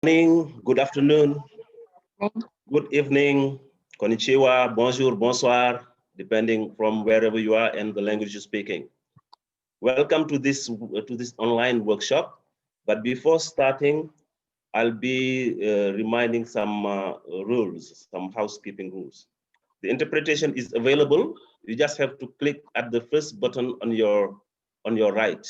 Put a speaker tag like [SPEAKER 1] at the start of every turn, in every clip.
[SPEAKER 1] Morning, good afternoon, good evening, konnichiwa, bonjour, bonsoir, depending from wherever you are and the language you're speaking. Welcome to this online workshop. But before starting, I'll be reminding some rules, some housekeeping rules. The interpretation is available. You just have to click at the first button on your right,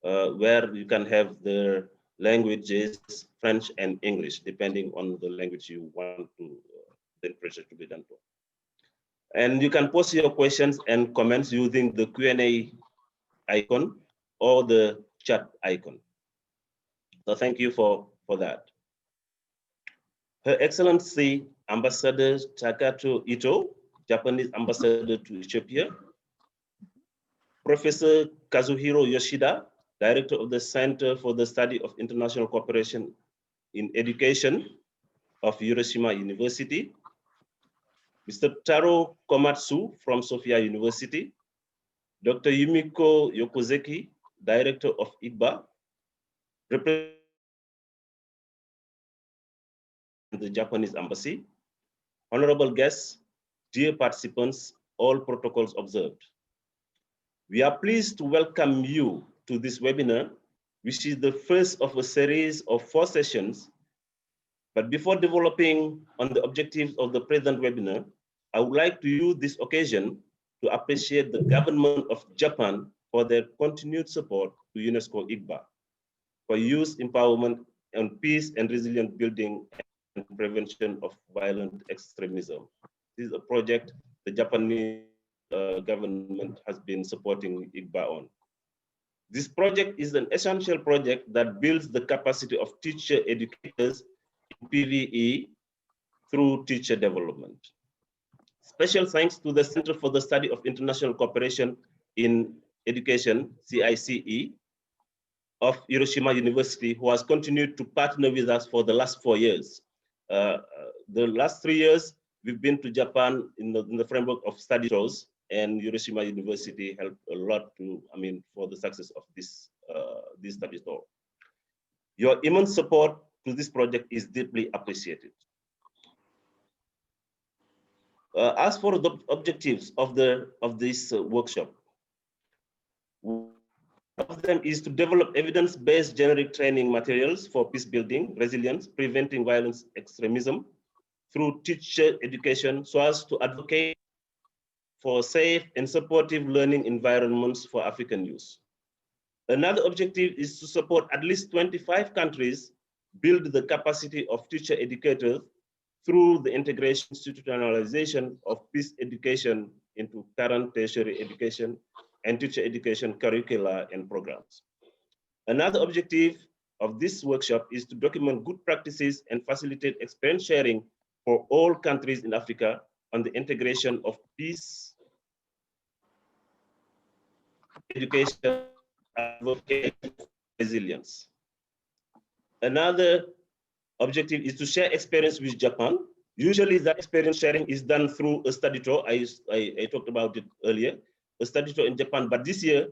[SPEAKER 1] where you can have the languages French and English, depending on the language you want to the interpretation to be done for. And you can post your questions and comments using the Q&A icon or the chat icon. So thank you for that. Her Excellency Ambassador Takato Ito, Japanese Ambassador to Ethiopia, Professor Kazuhiro Yoshida, Director of the Center for the Study of International Cooperation in Education of Hiroshima University, Mr. Taro Komatsu from Sophia University, Dr. Yumiko Yokozeki, Director of IGBA, representing the Japanese Embassy, honorable guests, dear participants, all protocols observed. We are pleased to welcome you to this webinar, which is the first of a series of 4 sessions. But before developing on the objectives of the present webinar, I would like to use this occasion to appreciate the government of Japan for their continued support to UNESCO IGBA for youth empowerment and peace and resilient building and prevention of violent extremism. This is a project the Japanese government has been supporting IGBA on. This project is an essential project that builds the capacity of teacher educators in PVE through teacher development. Special thanks to the Center for the Study of International Cooperation in Education, CICE, of Hiroshima University, who has continued to partner with us for the last 4 years. The last 3 years, we've been to Japan in the framework of study tours, and Hiroshima University helped a lot for the success of this study tour. Your immense support to this project is deeply appreciated. As for the objectives of this workshop, one of them is to develop evidence-based generic training materials for peace building, resilience, preventing violence, extremism through teacher education so as to advocate for safe and supportive learning environments for African youth. Another objective is to support at least 25 countries build the capacity of teacher educators through the integration institutionalization of peace education into current tertiary education and teacher education curricula and programs. Another objective of this workshop is to document good practices and facilitate experience sharing for all countries in Africa on the integration of peace education, advocate resilience. Another objective is to share experience with Japan. Usually that experience sharing is done through a study tour. I talked about it earlier, a study tour in Japan. But this year,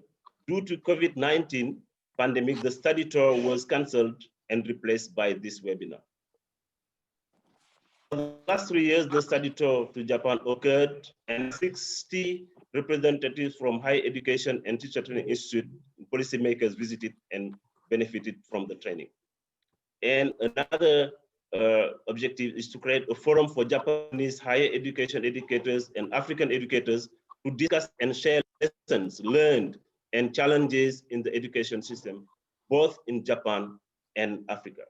[SPEAKER 1] due to COVID-19 pandemic, the study tour was canceled and replaced by this webinar. For the last 3 years, the study tour to Japan occurred, and 60 representatives from higher education and teacher training institute, policymakers visited and benefited from the training. And another objective is to create a forum for Japanese higher education educators and African educators to discuss and share lessons learned and challenges in the education system, both in Japan and Africa.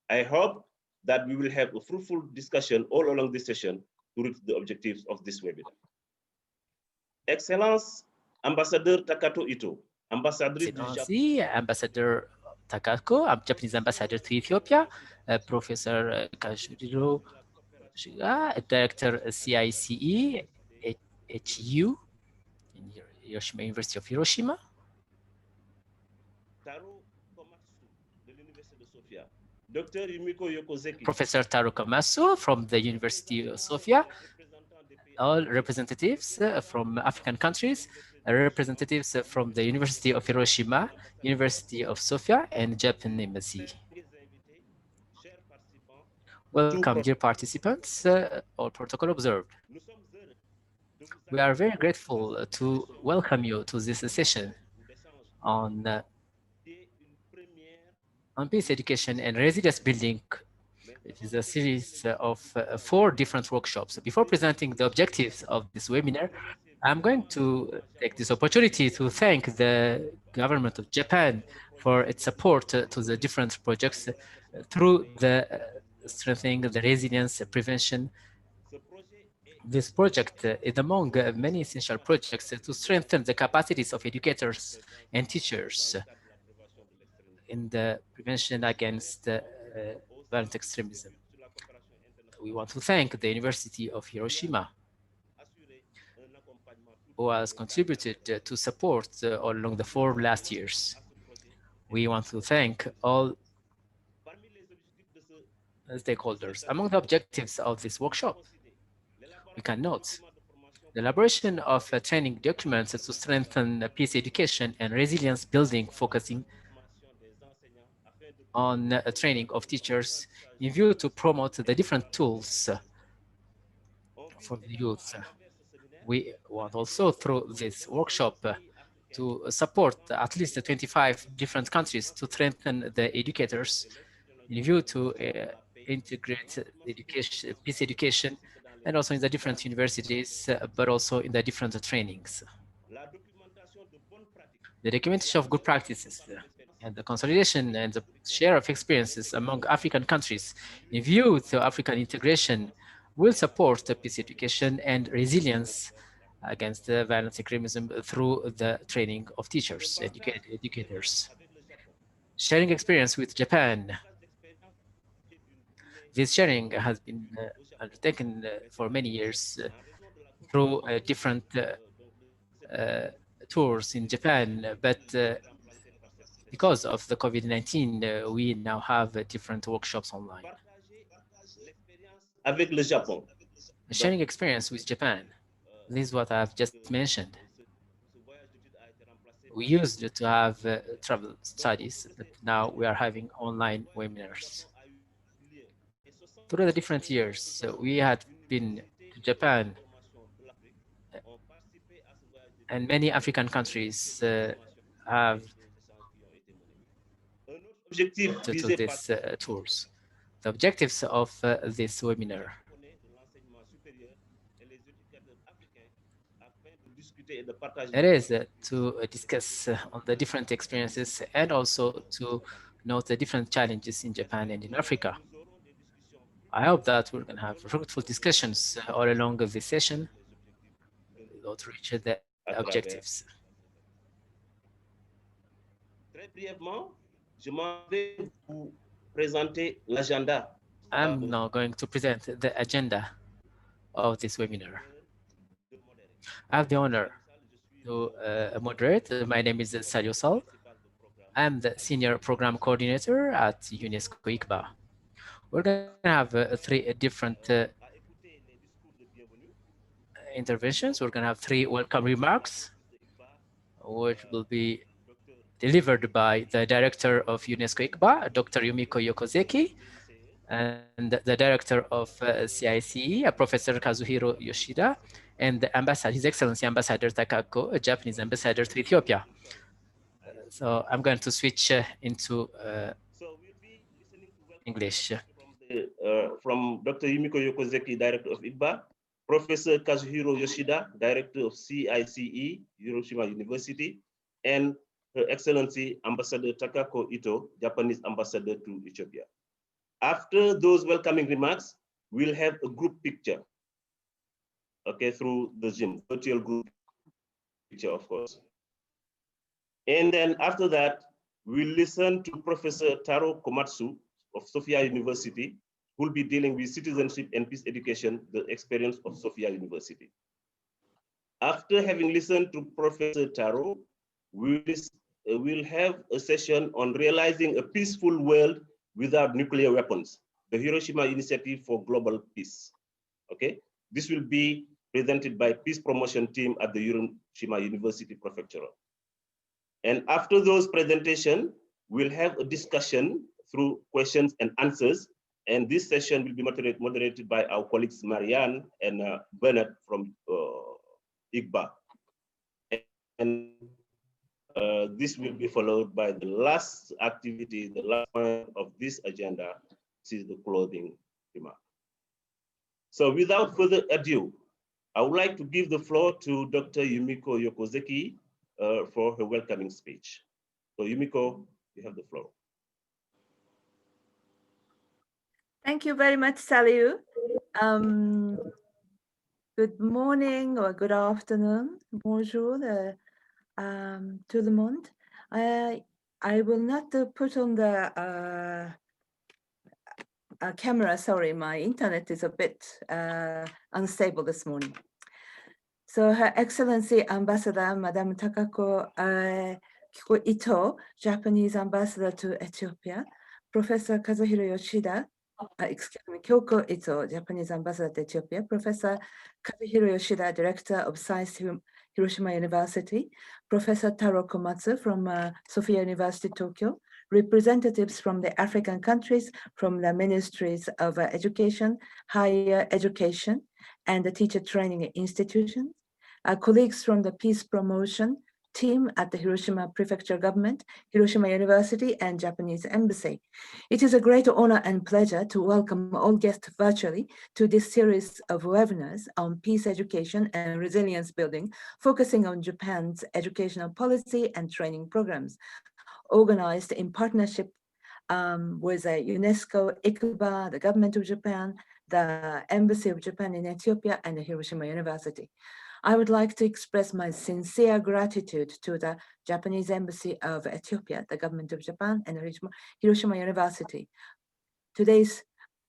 [SPEAKER 1] I hope that we will have a fruitful discussion all along this session to reach the objectives of this webinar. Excellence, Ambassador Takato Ito, Ambassador
[SPEAKER 2] Takako, Japanese ambassador to Ethiopia, Professor Kazuhiro Yoshida, Director CICE, HU, in Hiroshima University of Hiroshima.
[SPEAKER 1] Taro Komatsu, the University of Sophia. Dr. Yumiko Yokozeki.
[SPEAKER 2] Professor Taro Komatsu from the University of Sophia. All representatives from African countries, representatives from the University of Hiroshima, University of Sofia, and Japan Embassy. Welcome, dear participants, all protocol observed. We are very grateful to welcome you to this session on, on peace education and resilience building. It is a series of 4 different workshops. Before presenting the objectives of this webinar, I'm going to take this opportunity to thank the government of Japan for its support to the different projects through the strengthening the resilience prevention. This project is among many essential projects to strengthen the capacities of educators and teachers in the prevention against violent extremism. We want to thank the University of Hiroshima, who has contributed to support all along the 4 last years. We want to thank all stakeholders. Among the objectives of this workshop, we can note the elaboration of training documents to strengthen peace education and resilience building, focusing on training of teachers in view to promote the different tools for the youth. We want also through this workshop to support at least 25 different countries to strengthen the educators in view to integrate education, peace education, and also in the different universities, but also in the different trainings. The documentation of good practices and the consolidation and the share of experiences among African countries in view to African integration will support the peace education and resilience against violent extremism through the training of teachers, educators. Sharing experience with Japan. This sharing has been undertaken for many years through different tours in Japan, but because of the COVID-19, we now have different workshops online.
[SPEAKER 1] Avec le Japon.
[SPEAKER 2] Sharing experience with Japan. This is what I've just mentioned. We used to have travel studies, but now we are having online webinars. Through the different years, we had been to Japan, and many African countries have to these tours. The objectives of this webinar. It is to discuss on the different experiences and also to note the different challenges in Japan and in Africa. I hope that we're going to have fruitful discussions all along this session to reach the objectives.
[SPEAKER 1] Très brièvement, je m'en vais vous présenter l'agenda.
[SPEAKER 2] I'm now going to present the agenda of this webinar. I have the honor to moderate. My name is Sadio Sal. I'm the Senior Program Coordinator at UNESCO ICBA. We're going to have 3 different interventions. We're going to have 3 welcome remarks, which will be delivered by the Director of UNESCO ICBA, Dr. Yumiko Yokozeki, and the Director of CICE, Professor Kazuhiro Yoshida, and the Ambassador, His Excellency Ambassador Takako, a Japanese ambassador to Ethiopia. So I'm going to switch into English.
[SPEAKER 1] From Dr. Yumiko Yokozeki, Director of ICBA, Professor Kazuhiro Yoshida, Director of CICE, Hiroshima University, and Her Excellency Ambassador Takako Ito, Japanese Ambassador to Ethiopia. After those welcoming remarks, we'll have a group picture, okay, through the Zoom, virtual group picture, of course. And then after that, we'll listen to Professor Taro Komatsu of Sophia University, who will be dealing with citizenship and peace education, the experience of Sophia University. After having listened to Professor Taro, we'll have a session on realizing a peaceful world without nuclear weapons, the Hiroshima Initiative for Global Peace. Okay, this will be presented by Peace Promotion Team at the Hiroshima University Prefecture. And after those presentations, we'll have a discussion through questions and answers And this session will be moderated by our colleagues Marianne and Bernard from IGBA. And this will be followed by the last activity, the last point of this agenda, which is the closing remark. So without further ado, I would like to give the floor to Dr. Yumiko Yokozeki for her welcoming speech. So Yumiko, you have the floor.
[SPEAKER 3] Thank you very much, Saliu. Good morning or good afternoon, bonjour, tout le monde. I will not put on the camera, sorry, my internet is a bit unstable this morning. So Her Excellency Ambassador, Madame Takako Kiko Ito, Japanese Ambassador to Ethiopia, Professor Kazuhiro Yoshida, excuse me, Kyoko Ito, Japanese Ambassador to Ethiopia, Professor Kazuhiro Yoshida, Director of Science, Hiroshima University, Professor Taro Komatsu from Sophia University, Tokyo, representatives from the African countries, from the Ministries of Education, Higher Education, and the teacher training institutions, colleagues from the Peace Promotion team at the Hiroshima Prefecture Government, Hiroshima University, and Japanese Embassy. It is a great honor and pleasure to welcome all guests virtually to this series of webinars on peace education and resilience building, focusing on Japan's educational policy and training programs, organized in partnership with UNESCO, ICBA, the government of Japan, the Embassy of Japan in Ethiopia, and the Hiroshima University. I would like to express my sincere gratitude to the Japanese Embassy of Ethiopia, the government of Japan, and Hiroshima University. Today's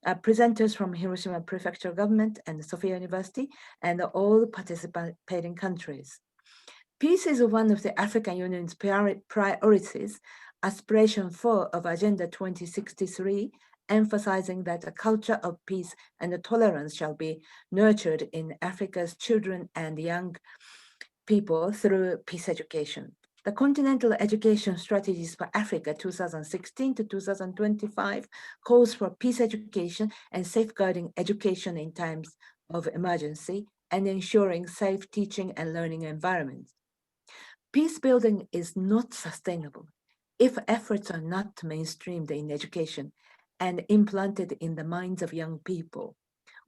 [SPEAKER 3] presenters from Hiroshima Prefecture Government and the Sophia University, and all participating countries. Peace is one of the African Union's priorities, Aspiration 4 of Agenda 2063, emphasizing that a culture of peace and tolerance shall be nurtured in Africa's children and young people through peace education. The Continental Education Strategies for Africa 2016 to 2025 calls for peace education and safeguarding education in times of emergency and ensuring safe teaching and learning environments. Peace building is not sustainable if efforts are not mainstreamed in education and implanted in the minds of young people.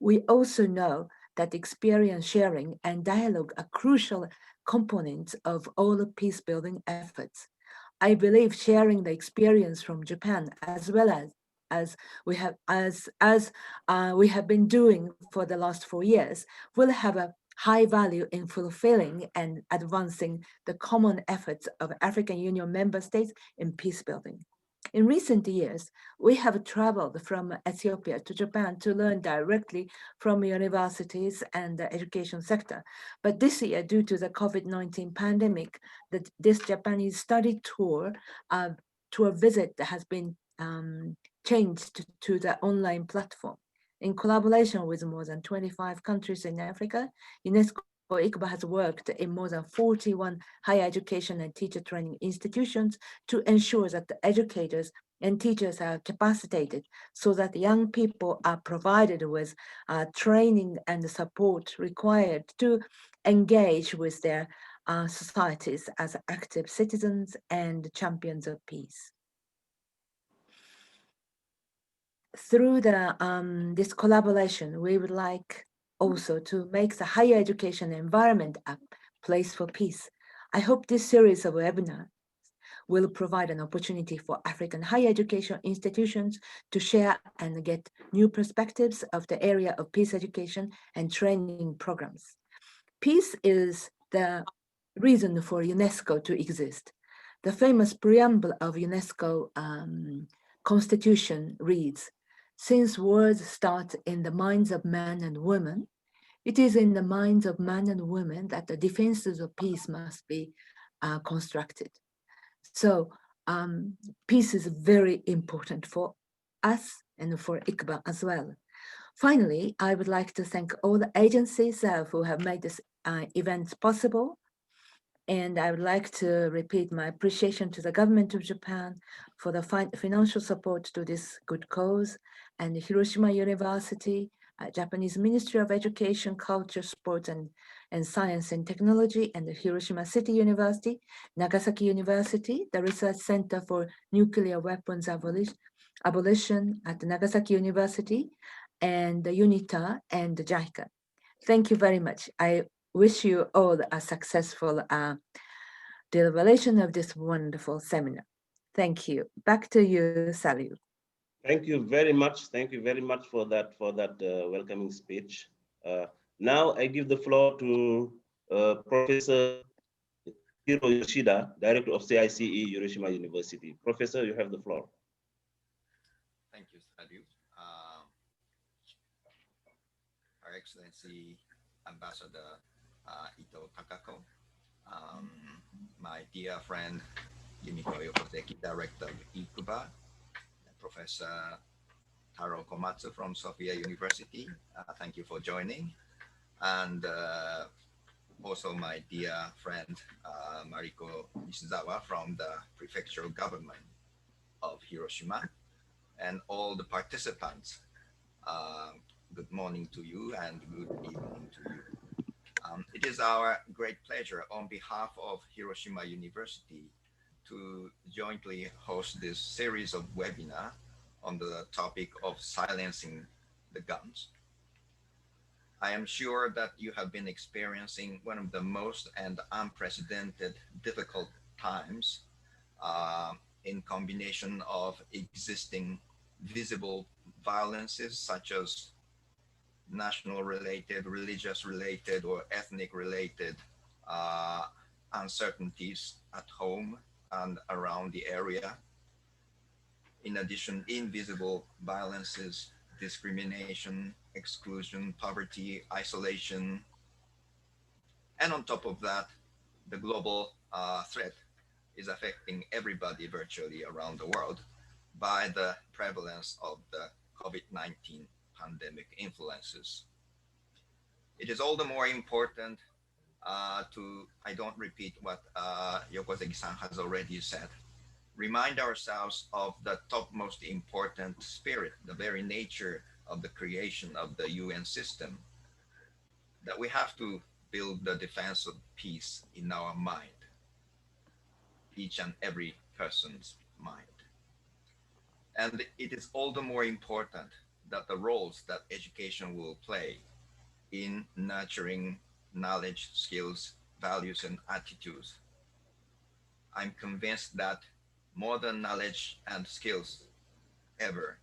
[SPEAKER 3] We also know that experience sharing and dialogue are crucial components of all peace-building efforts. I believe sharing the experience from Japan, as well as we have been doing for the last 4 years, will have a high value in fulfilling and advancing the common efforts of African Union member states in peace building. In recent years, we have traveled from Ethiopia to Japan to learn directly from universities and the education sector. But this year, due to the COVID-19 pandemic, this Japanese study tour visit has been changed to the online platform. In collaboration with more than 25 countries in Africa, UNESCO ICBA has worked in more than 41 higher education and teacher training institutions to ensure that the educators and teachers are capacitated so that young people are provided with training and support required to engage with their societies as active citizens and champions of peace. Through this collaboration, we would like also to make the higher education environment a place for peace. I hope this series of webinars will provide an opportunity for African higher education institutions to share and get new perspectives of the area of peace education and training programs. Peace is the reason for UNESCO to exist. The famous preamble of UNESCO Constitution reads, "Since wars start in the minds of men and women, it is in the minds of men and women that the defenses of peace must be constructed." So peace is very important for us and for ICBA as well. Finally, I would like to thank all the agencies who have made this event possible. And I would like to repeat my appreciation to the government of Japan for the financial support to this good cause, and Hiroshima University, Japanese Ministry of Education, Culture, Sports, and Science and Technology, and the Hiroshima City University, Nagasaki University, the Research Center for Nuclear Weapons Abolition at Nagasaki University, and the UNITA and the JICA. Thank you very much. I wish you all a successful deliberation of this wonderful seminar. Thank you. Back to you, Salu.
[SPEAKER 1] Thank you very much. Thank you very much for that welcoming speech. Now I give the floor to Professor Hiro Yoshida, Director of CICE, Hiroshima University. Professor, you have the floor.
[SPEAKER 4] Thank you, Salu. Her Excellency Ambassador Ito Takako, my dear friend Yumiko Yokozeki, Director of IKUBA, Professor Taro Komatsu from Sophia University, thank you for joining. And also my dear friend Mariko Nishizawa from the prefectural government of Hiroshima, and all the participants. Good morning to you and good evening to you. It is our great pleasure on behalf of Hiroshima University to jointly host this series of webinar on the topic of silencing the guns. I am sure that you have been experiencing one of the most and unprecedented difficult times in combination of existing visible violences such as national related, religious related, or ethnic related uncertainties at home and around the area. In addition, invisible violences, discrimination, exclusion, poverty, isolation. And on top of that, the global threat is affecting everybody virtually around the world by the prevalence of the COVID-19 pandemic influences. It is all the more important I don't repeat what Yokozeki-san has already said, remind ourselves of the topmost important spirit, the very nature of the creation of the UN system, that we have to build the defense of peace in our mind, each and every person's mind. And it is all the more important that the roles that education will play in nurturing knowledge, skills, values, and attitudes. I'm convinced that more than knowledge and skills ever,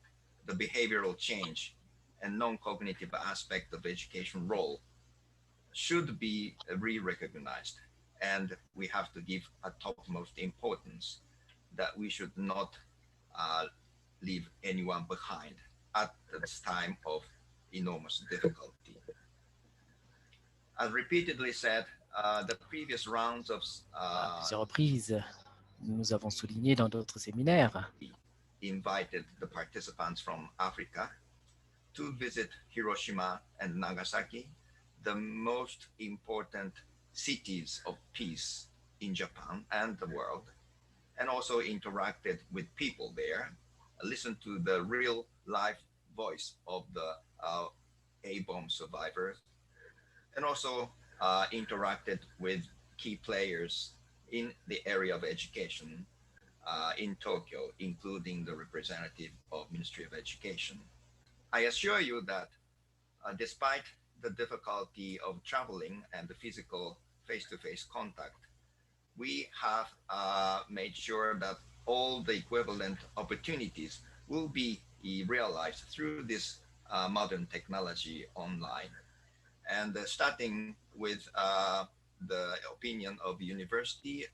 [SPEAKER 4] the behavioral change and non-cognitive aspect of education role should be re-recognized, and we have to give a topmost importance that we should not leave anyone behind at this time of enormous difficulty. As repeatedly said, the previous rounds of
[SPEAKER 2] À plusieurs reprises, nous avons souligné dans d'autres séminaires
[SPEAKER 4] invited the participants from Africa to visit Hiroshima and Nagasaki, the most important cities of peace in Japan and the world, and also interacted with people there, listened to the real life voice of the A-bomb survivors, and also interacted with key players in the area of education in Tokyo, including the representative of Ministry of Education. I assure you that despite the difficulty of traveling and the physical face-to-face contact, we have made sure that all the equivalent opportunities will be realized through this modern technology online. And starting with the opinion of the university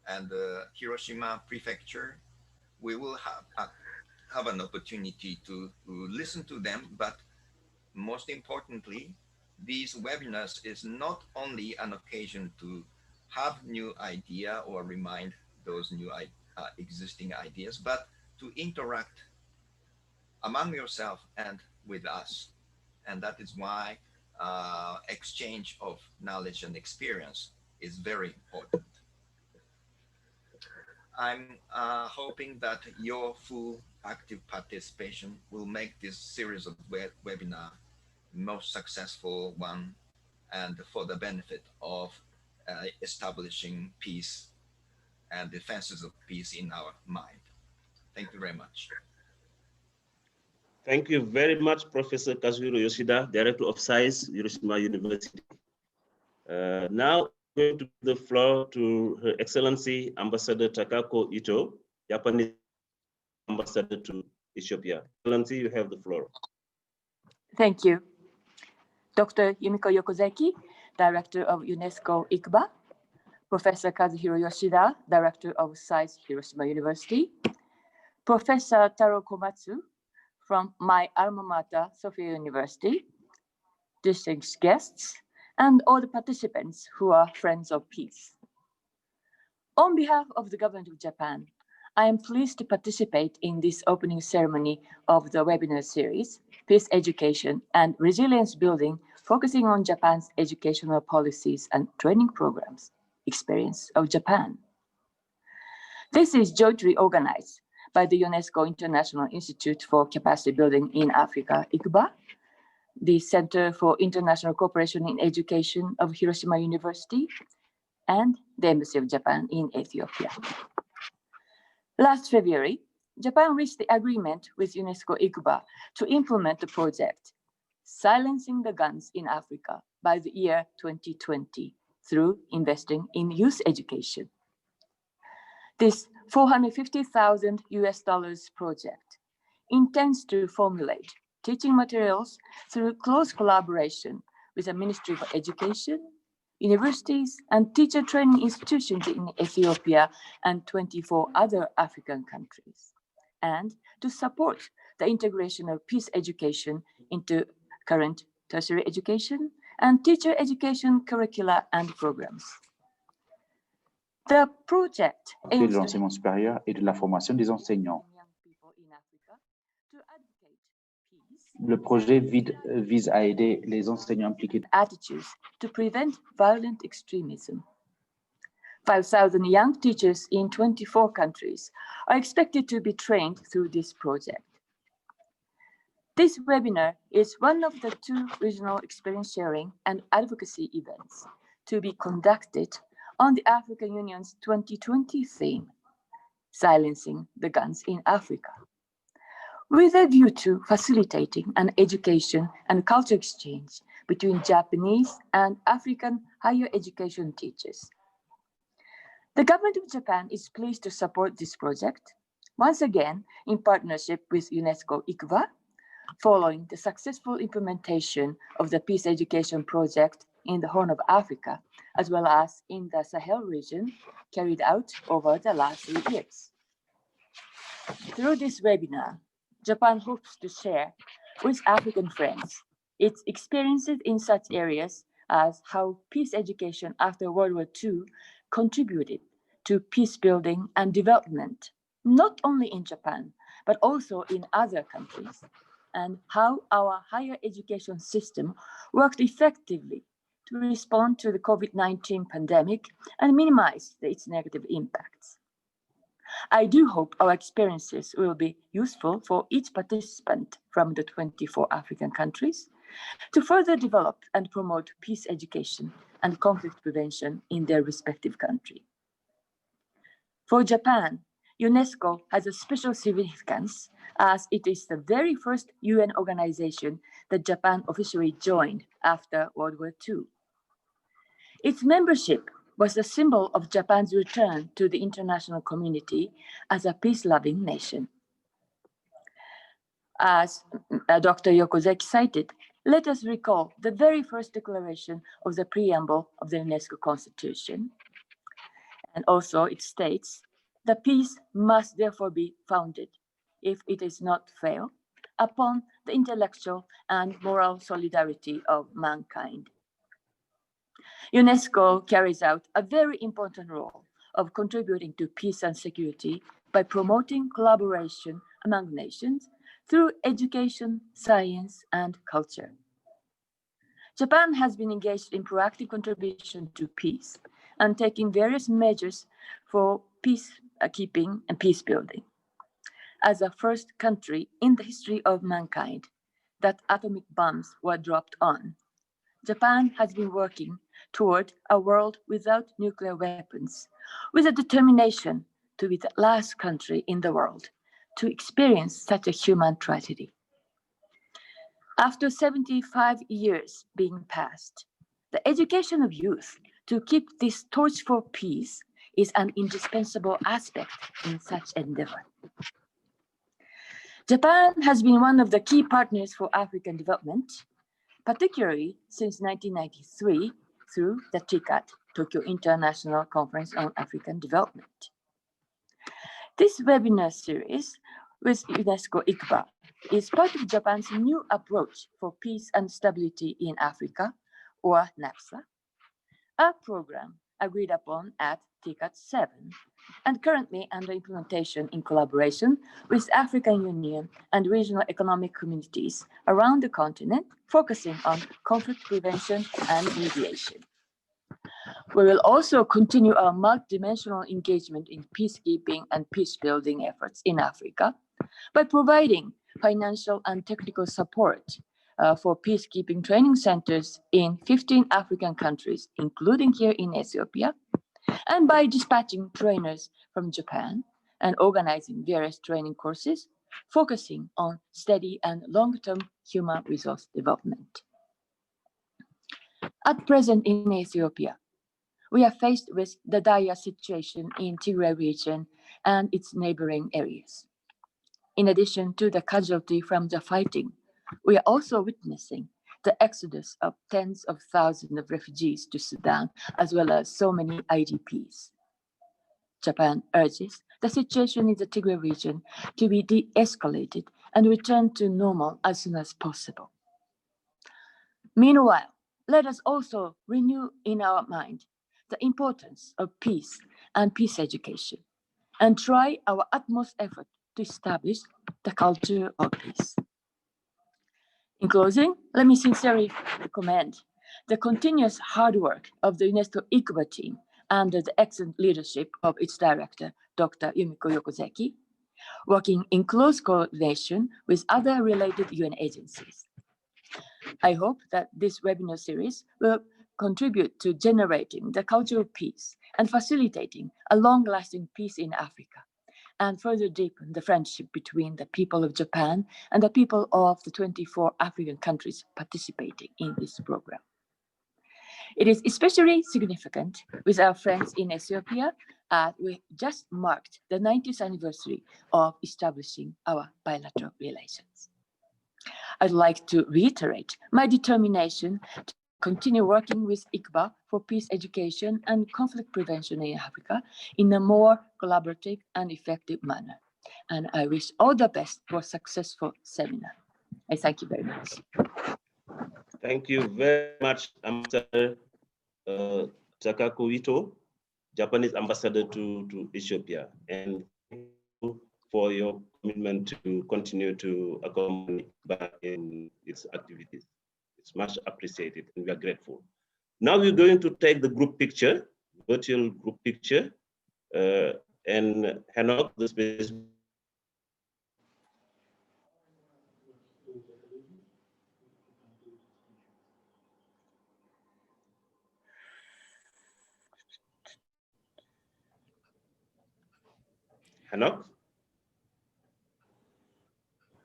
[SPEAKER 4] and the Hiroshima prefecture, we will have an opportunity to listen to them. But most importantly, these webinars is not only an occasion to have new idea or remind those new existing ideas, but to interact among yourself and with us. And that is why exchange of knowledge and experience is very important. I'm hoping that your full active participation will make this series of webinar most successful one and for the benefit of establishing peace and defenses of peace in our mind. Thank you very much.
[SPEAKER 1] Thank you very much, Professor Kazuhiro Yoshida, Director of Science, Hiroshima University. Now, I'm going to give the floor to Her Excellency Ambassador Takako Ito, Japanese Ambassador to Ethiopia. Excellency, you have the floor.
[SPEAKER 5] Thank you. Dr. Yumiko Yokozaki, Director of UNESCO ICBA, Professor Kazuhiro Yoshida, Director of Science, Hiroshima University, Professor Taro Komatsu from my alma mater, Sophia University, distinguished guests, and all the participants who are friends of peace. On behalf of the government of Japan, I am pleased to participate in this opening ceremony of the webinar series, Peace Education and Resilience Building, focusing on Japan's educational policies and training programs, Experience of Japan. This is jointly organized by the UNESCO International Institute for Capacity Building in Africa, ICBA, the Center for International Cooperation in Education of Hiroshima University, and the Embassy of Japan in Ethiopia. Last February, Japan reached the agreement with UNESCO ICBA to implement the project, Silencing the Guns in Africa by the year 2020 through investing in youth education. This $450,000 project intends to formulate teaching materials through close collaboration with the Ministry of Education, universities, and teacher training institutions in Ethiopia and 24 other African countries, and to support the integration of peace education into current tertiary education and teacher education curricula and programs. The project aims
[SPEAKER 6] de l'enseignement supérieur et de la formation des enseignants. Le projet vise à aider les enseignants impliqués.
[SPEAKER 5] Attitudes to prevent violent extremism. 5,000 young teachers in 24 countries are expected to be trained through this project. This webinar is one of the 2 regional experience sharing and advocacy events to be conducted on the African Union's 2020 theme, Silencing the Guns in Africa, with a view to facilitating an education and culture exchange between Japanese and African higher education teachers. The government of Japan is pleased to support this project, once again in partnership with UNESCO ICBA, following the successful implementation of the peace education project in the Horn of Africa, as well as in the Sahel region, carried out over the last 3 years. Through this webinar, Japan hopes to share with African friends its experiences in such areas as how peace education after World War II contributed to peace building and development, not only in Japan, but also in other countries, and how our higher education system worked effectively to respond to the COVID-19 pandemic and minimize its negative impacts. I do hope our experiences will be useful for each participant from the 24 African countries to further develop and promote peace education and conflict prevention in their respective country. For Japan, UNESCO has a special significance as it is the very first UN organization that Japan officially joined after World War II. Its membership was a symbol of Japan's return to the international community as a peace-loving nation. As Dr. Yokozaki cited, let us recall the very first declaration of the preamble of the UNESCO Constitution. And also it states, the peace must therefore be founded, if it is not fail, upon the intellectual and moral solidarity of mankind. UNESCO carries out a very important role of contributing to peace and security by promoting collaboration among nations through education, science, and culture. Japan has been engaged in proactive contribution to peace and taking various measures for peacekeeping and peace building. As the first country in the history of mankind that atomic bombs were dropped on, Japan has been working toward a world without nuclear weapons, with a determination to be the last country in the world to experience such a human tragedy. After 75 years being passed, the education of youth to keep this torch for peace is an indispensable aspect in such endeavor. Japan has been one of the key partners for African development, particularly since 1993 through the TICAD, Tokyo International Conference on African Development. This webinar series with UNESCO ICBA is part of Japan's new approach for peace and stability in Africa, or NAPSA, a program agreed upon at TICAD 7 and currently under implementation in collaboration with African Union and regional economic communities around the continent, focusing on conflict prevention and mediation. We will also continue our multidimensional engagement in peacekeeping and peace-building efforts in Africa by providing financial and technical support for peacekeeping training centers in 15 African countries, including here in Ethiopia, and by dispatching trainers from Japan and organizing various training courses, focusing on steady and long-term human resource development. At present in Ethiopia, we are faced with the dire situation in Tigray region and its neighboring areas. In addition to the casualty from the fighting, we are also witnessing the exodus of tens of thousands of refugees to Sudan, as well as so many IDPs. Japan urges the situation in the Tigray region to be de-escalated and return to normal as soon as possible. Meanwhile, let us also renew in our mind the importance of peace and peace education, and try our utmost effort to establish the culture of peace. In closing, let me sincerely commend the continuous hard work of the UNESCO ICBA team under the excellent leadership of its director, Dr. Yumiko Yokozeki, working in close coordination with other related UN agencies. I hope that this webinar series will contribute to generating the culture of peace and facilitating a long-lasting peace in Africa, and further deepen the friendship between the people of Japan and the people of the 24 African countries participating in this program. It is especially significant with our friends in Ethiopia, as we just marked the 90th anniversary of establishing our bilateral relations. I'd like to reiterate my determination to continue working with ICBA for peace education and conflict prevention in Africa in a more collaborative and effective manner. And I wish all the best for a successful seminar. I thank you very much.
[SPEAKER 1] Thank you very much, Ambassador Takako Ito, Japanese ambassador to Ethiopia, and thank you for your commitment to continue to accompany back in its activities. It's much appreciated, and we are grateful. Now we're going to take the group picture, virtual group picture, and Hanok, the space. Hanok?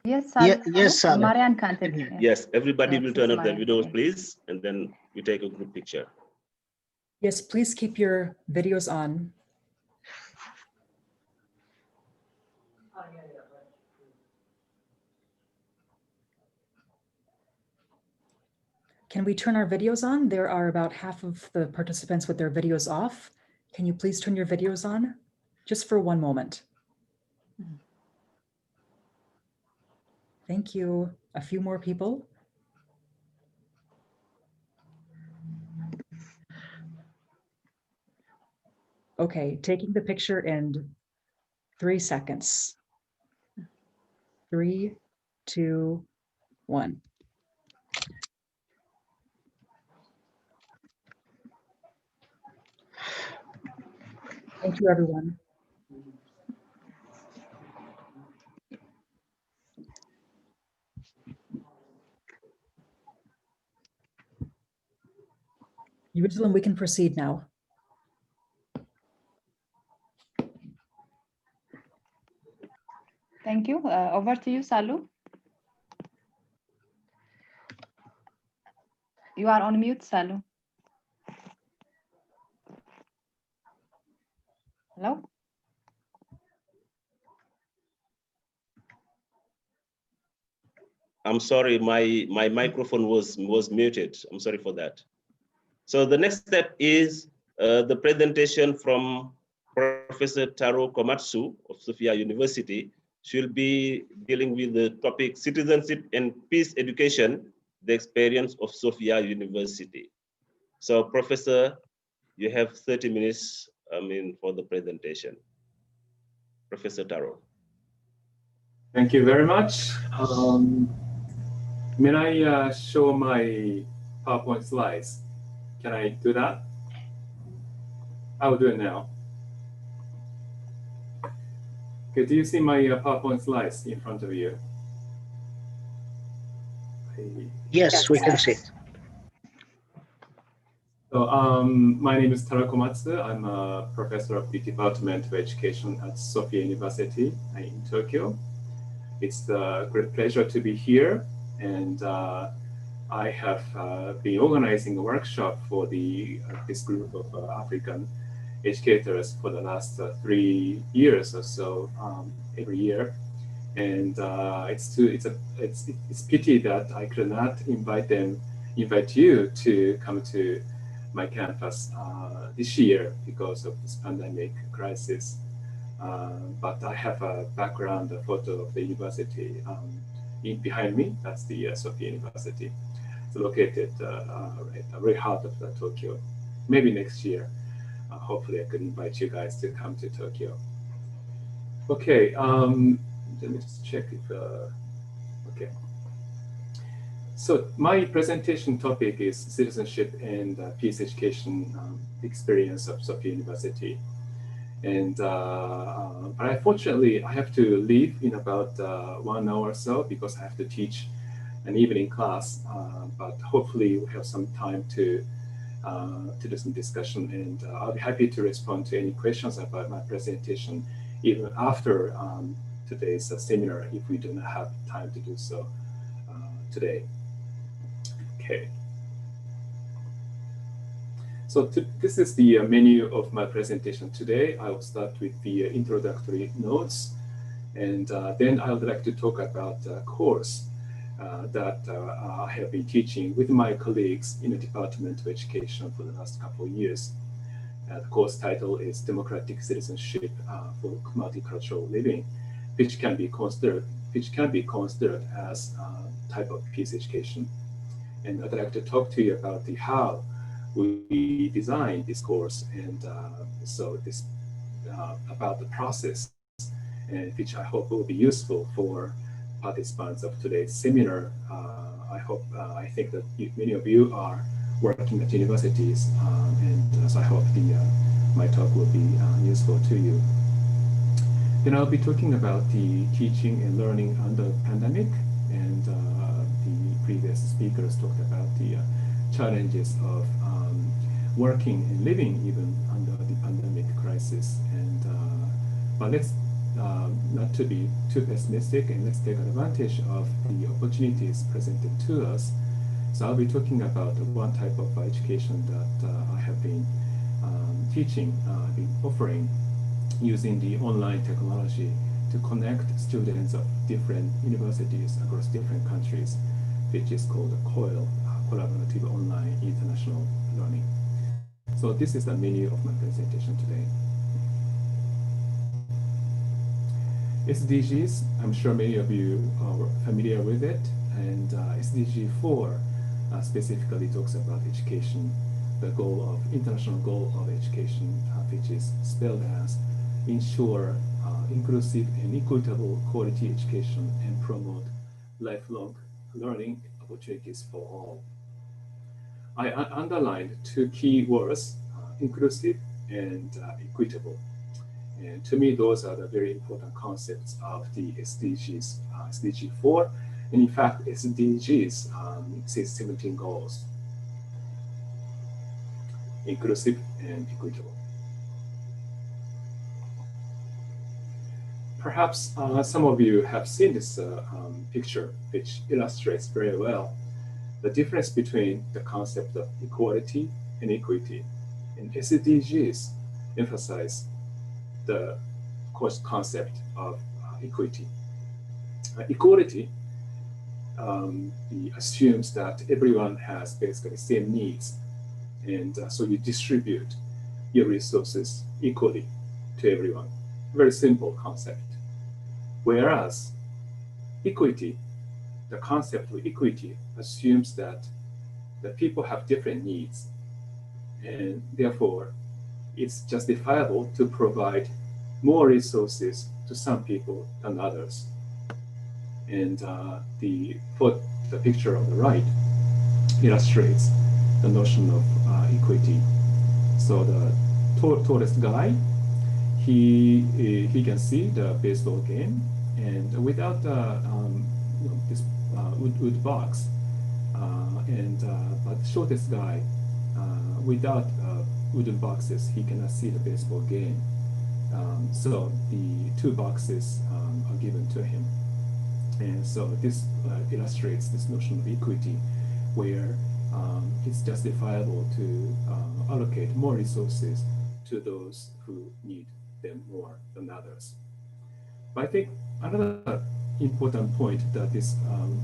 [SPEAKER 7] Yes, sir.
[SPEAKER 8] Yes, sir.
[SPEAKER 7] Marianne can't hear.
[SPEAKER 1] Yes, everybody will turn off their
[SPEAKER 7] Marianne.
[SPEAKER 1] videos, please, and then we take a group picture.
[SPEAKER 9] Yes, please keep your videos on. Can we turn our videos on? There are about half of the participants with their videos off. Can you please turn your videos on? Just for one moment. Thank you. A few more people. Okay, taking the picture in 3 seconds. 3, 2, 1. Thank you, everyone. Jerusalem, we can proceed now.
[SPEAKER 7] Thank you. Over to you, Salu. You are on mute, Salu. Hello?
[SPEAKER 1] I'm sorry, my microphone was muted. I'm sorry for that. So the next step is the presentation from Professor Taro Komatsu of Sophia University. She'll be dealing with the topic Citizenship and Peace Education, the experience of Sophia University. So Professor, you have 30 minutes for the presentation. Professor Taro.
[SPEAKER 8] Thank you very much. May I show my PowerPoint slides? Can I do that? I will do it now. Okay, do you see my PowerPoint slides in front of you?
[SPEAKER 10] Yes, we can see it.
[SPEAKER 8] So, my name is Taro Komatsu. I'm a professor of the Department of Education at Sophia University in Tokyo. It's a great pleasure to be here, and I have been organizing a workshop for this group of African educators for the last 3 years or so, every year. And it's pity that I could not invite you to come to my campus this year because of this pandemic crisis. But I have a background, a photo of the university behind me. That's the Sophia University. It's located at the very heart of Tokyo. Maybe next year, hopefully I could invite you guys to come to Tokyo. Okay, let me just check if, okay. So my presentation topic is citizenship and peace education experience of Sophia University. And but unfortunately, I have to leave in about 1 hour or so because I have to teach an evening class. But hopefully, we have some time to do some discussion, and I'll be happy to respond to any questions about my presentation even after today's seminar if we do not have time to do so today. Okay. So this is the menu of my presentation today. I will start with the introductory notes, and then I would like to talk about the course that I have been teaching with my colleagues in the Department of Education for the last couple of years. The course title is Democratic Citizenship for Multicultural Living, which can be considered as a type of peace education. And I'd like to talk to you about how we designed this course, and about the process, and which I hope will be useful for participants of today's seminar. I think that many of you are working at universities, and so I hope my talk will be useful to you. Then I'll be talking about the teaching and learning under the pandemic, and the previous speakers talked about the challenges of working and living even under the pandemic crisis. And but let's not to be too pessimistic, and let's take advantage of the opportunities presented to us. So I'll be talking about one type of education that I have been teaching, been offering using the online technology to connect students of different universities across different countries, which is called COIL, Collaborative Online International Learning. So this is the menu of my presentation today. SDGs, I'm sure many of you are familiar with it, and SDG 4 specifically talks about education, the international goal of education, which is spelled as ensure inclusive and equitable quality education and promote lifelong learning opportunities for all. I underlined two key words, inclusive and equitable. And to me, those are the very important concepts of the SDGs, SDG 4, and in fact, SDGs, 17 goals, inclusive and equitable. Perhaps some of you have seen this picture, which illustrates very well the difference between the concept of equality and equity. And SDGs emphasize the concept of equity. Equality assumes that everyone has basically the same needs, and so you distribute your resources equally to everyone. Very simple concept. Whereas equity, the concept of equity assumes that the people have different needs, and therefore it's justifiable to provide more resources to some people than others. And the picture on the right illustrates the notion of equity. So the tallest guy, he can see the baseball game, and without this wood box, but the shortest guy, without wooden boxes, he cannot see the baseball game. So the 2 boxes are given to him. And so this illustrates this notion of equity, where it's justifiable to allocate more resources to those who need them more than others. But I think another important point that this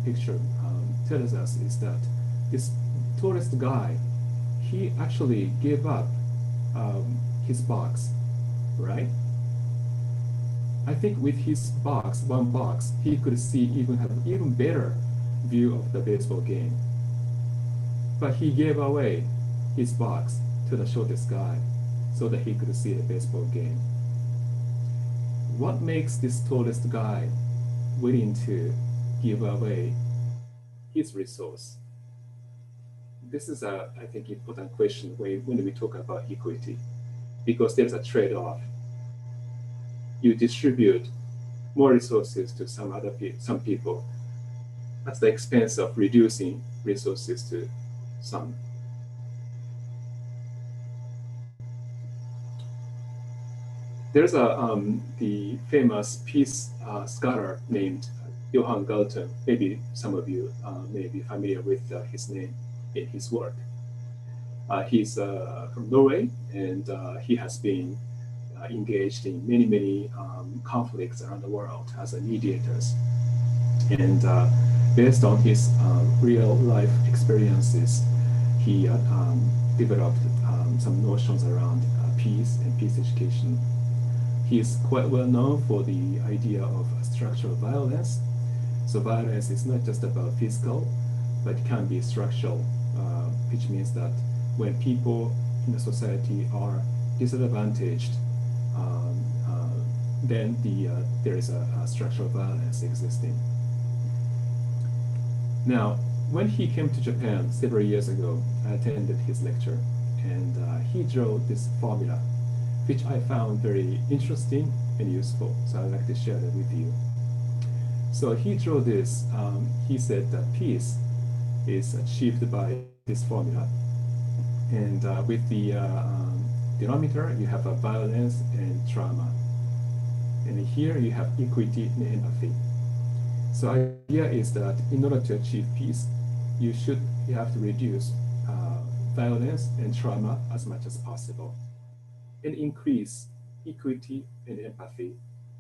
[SPEAKER 8] picture tells us is that this tallest guy, he actually gave up his box, right? I think with his box, one box, he could see have even better view of the baseball game. But he gave away his box to the shortest guy so that he could see the baseball game. What makes this tallest guy willing to give away his resource? This is I think, important question when we talk about equity, because there's a trade-off. You distribute more resources to some people at the expense of reducing resources to some. There's the famous peace scholar named Johan Galtung. Maybe some of you may be familiar with his name in his work. He's from Norway, and he has been engaged in many conflicts around the world as a mediator. And based on his real life experiences, he developed some notions around peace and peace education. He is quite well known for the idea of structural violence. So violence is not just about physical, but it can be structural, which means that when people in the society are disadvantaged, then there is a structural violence existing. Now, when he came to Japan several years ago, I attended his lecture, and he drew this formula, which I found very interesting and useful. So I'd like to share that with you. So he drew this. He said that peace is achieved by this formula, and with the denominator, you have a violence and trauma. And here you have equity and empathy. So the idea is that in order to achieve peace, you have to reduce violence and trauma as much as possible, and increase equity and empathy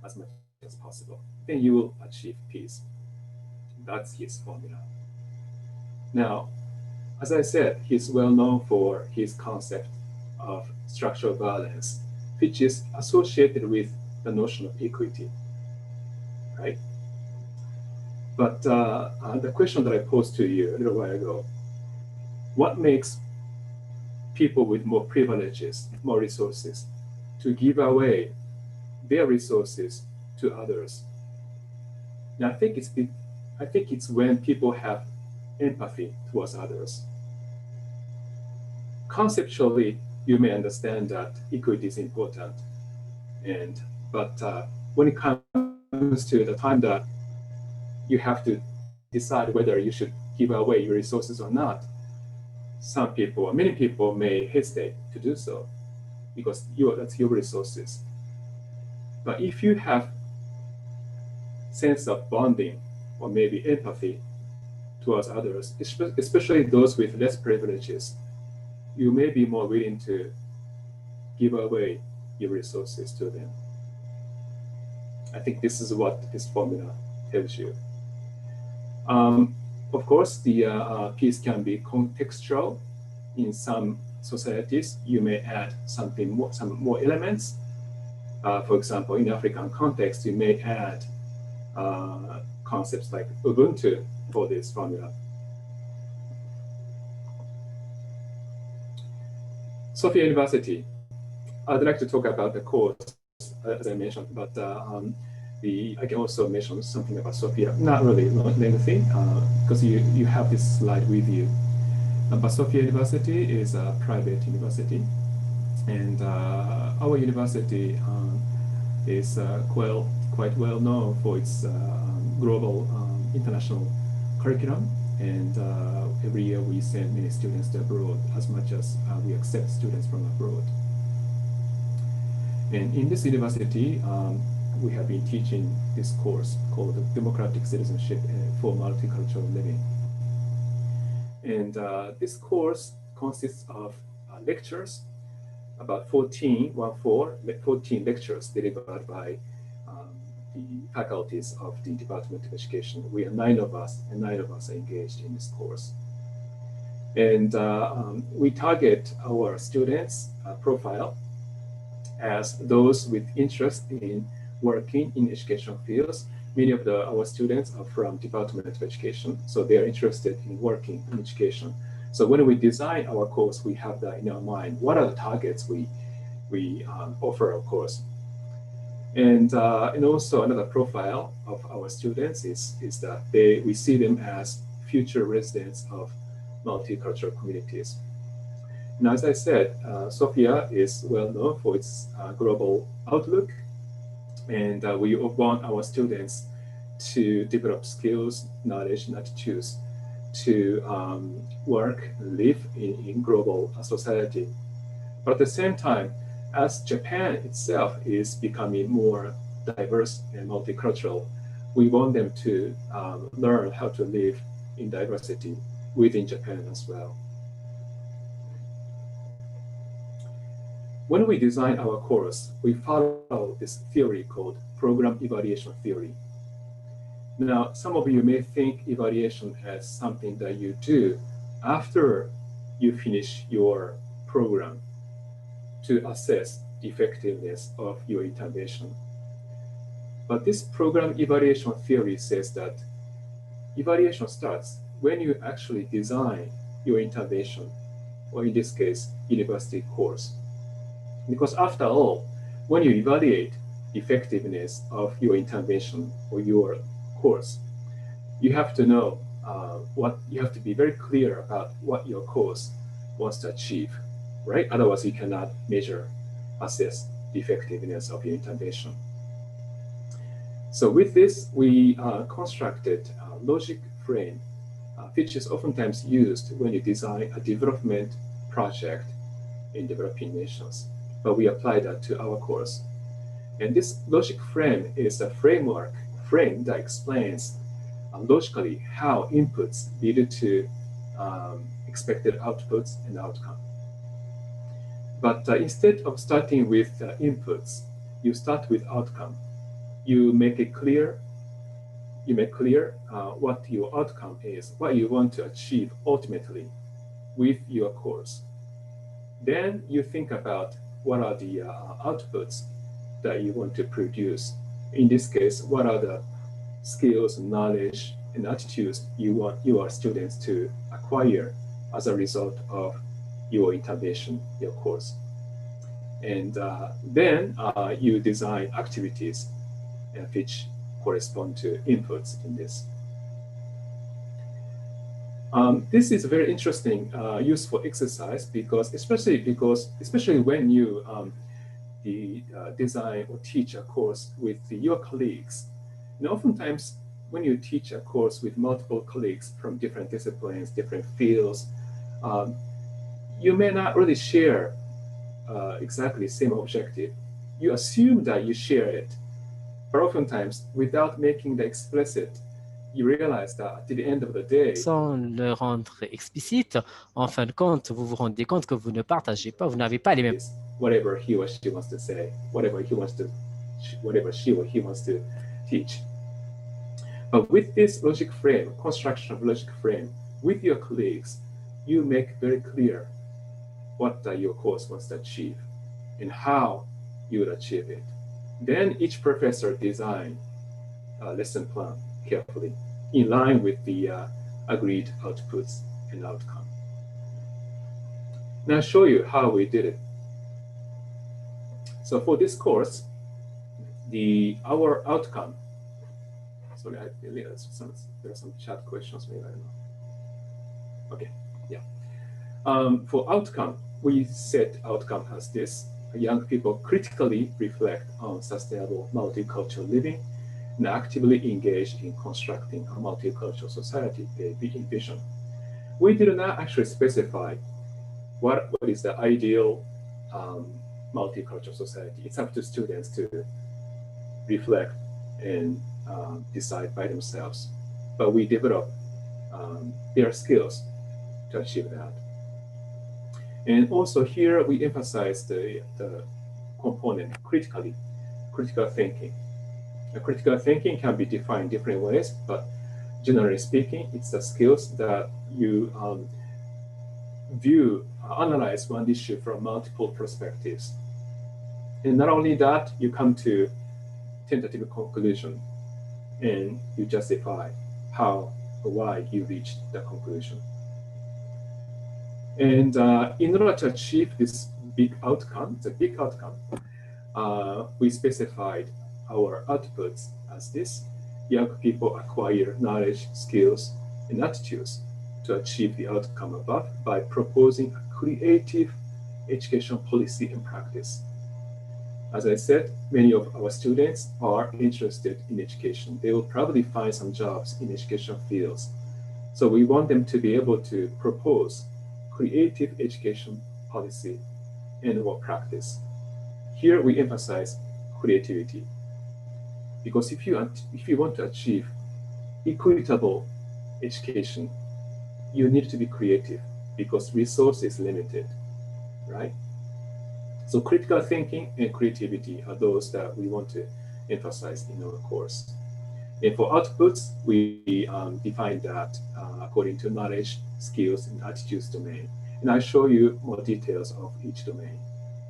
[SPEAKER 8] as much as possible. Then you will achieve peace. That's his formula. Now, as I said, he's well known for his concept of structural violence, which is associated with the notion of equity, right? But the question that I posed to you a little while ago, what makes people with more privileges, more resources, to give away their resources to others? Now, I think it's when people have empathy towards others. Conceptually, you may understand that equity is important, But when it comes to the time that you have to decide whether you should give away your resources or not, some people, or many people may hesitate to do so because that's your resources. But if you have sense of bonding or maybe empathy towards others, especially those with less privileges, you may be more willing to give away your resources to them. I think this is what this formula tells you. Of course, the piece can be contextual. In some societies, you may add some more elements. For example, in African context, you may add concepts like Ubuntu for this formula. Sophia University. I'd like to talk about the course, as I mentioned, but I can also mention something about Sophia. Not really lengthy, because you have this slide with you. But Sophia University is a private university, and our university is quite well known for its global international curriculum. And every year we send many students to abroad, as much as we accept students from abroad. And in this university, we have been teaching this course called Democratic Citizenship for Multicultural Living. And this course consists of lectures, about 14 lectures delivered by the faculties of the Department of Education. We are 9 of us, and 9 of us are engaged in this course. And we target our students' profile as those with interest in working in educational fields. Many of our students are from Department of Education, so they are interested in working in education. So when we design our course, we have that in our mind. What are the targets we offer our course? And also another profile of our students is that we see them as future residents of multicultural communities. Now, as I said, Sophia is well known for its global outlook, and we want our students to develop skills, knowledge, and attitudes to work and live in global society. But at the same time, as Japan itself is becoming more diverse and multicultural, we want them to learn how to live in diversity within Japan as well. When we design our course, we follow this theory called program evaluation theory. Now, some of you may think evaluation as something that you do after you finish your program to assess the effectiveness of your intervention. But this program evaluation theory says that evaluation starts when you actually design your intervention, or in this case, university course. Because after all, when you evaluate the effectiveness of your intervention or your course, you have to know you have to be very clear about what your course wants to achieve, right? Otherwise, you cannot assess the effectiveness of your intervention. So with this, we constructed a logic frame, which is oftentimes used when you design a development project in developing nations. But we apply that to our course. And this logic frame is a frame that explains logically how inputs lead to expected outputs and outcome. But instead of starting with inputs, you start with outcome. You make it clear. You make clear what your outcome is, what you want to achieve ultimately with your course. Then you think about what are the outputs that you want to produce. In this case, what are the skills, knowledge, and attitudes you want your students to acquire as a result of your intervention, your course. And then you design activities which correspond to inputs in this. This is a very interesting, useful exercise especially when you design or teach a course with your colleagues. And oftentimes, when you teach a course with multiple colleagues from different disciplines, different fields, you may not really share exactly the same objective. You assume that you share it, but oftentimes, without making that explicit, you realize that at the end of the day,
[SPEAKER 2] sans le rendre explicite, en fin de compte, vous vous rendez compte que vous ne partagez pas, vous n'avez pas les mêmes.
[SPEAKER 8] Whatever he or she wants to say, whatever she or he wants to teach. But with this logic frame, construction of logic frame, with your colleagues, you make very clear what your course wants to achieve and how you would achieve it. Then each professor design a lesson plan carefully in line with the agreed outputs and outcome. Now I'll show you how we did it. So for this course, our outcome, sorry, I believe there are some chat questions, maybe, I don't know. Okay, yeah. For outcome, we set outcome as this: young people critically reflect on sustainable multicultural living and actively engage in constructing a multicultural society they envision. We did not actually specify what is the ideal multicultural society. It's up to students to reflect and decide by themselves. But we develop their skills to achieve that. And also here we emphasize the component critical thinking. Critical thinking can be defined different ways, but generally speaking, it's the skills that you analyze one issue from multiple perspectives. And not only that, you come to tentative conclusion and you justify how or why you reached the conclusion. And in order to achieve this big outcome, we specified our outputs as this: young people acquire knowledge, skills, and attitudes to achieve the outcome above by proposing a creative education policy and practice. As I said, many of our students are interested in education. They will probably find some jobs in education fields. So we want them to be able to propose creative education policy and work practice. Here we emphasize creativity, because if you want to achieve equitable education, you need to be creative because resource is limited, right? So critical thinking and creativity are those that we want to emphasize in our course. And for outputs, we define that according to knowledge, skills, and attitudes domain. And I'll show you more details of each domain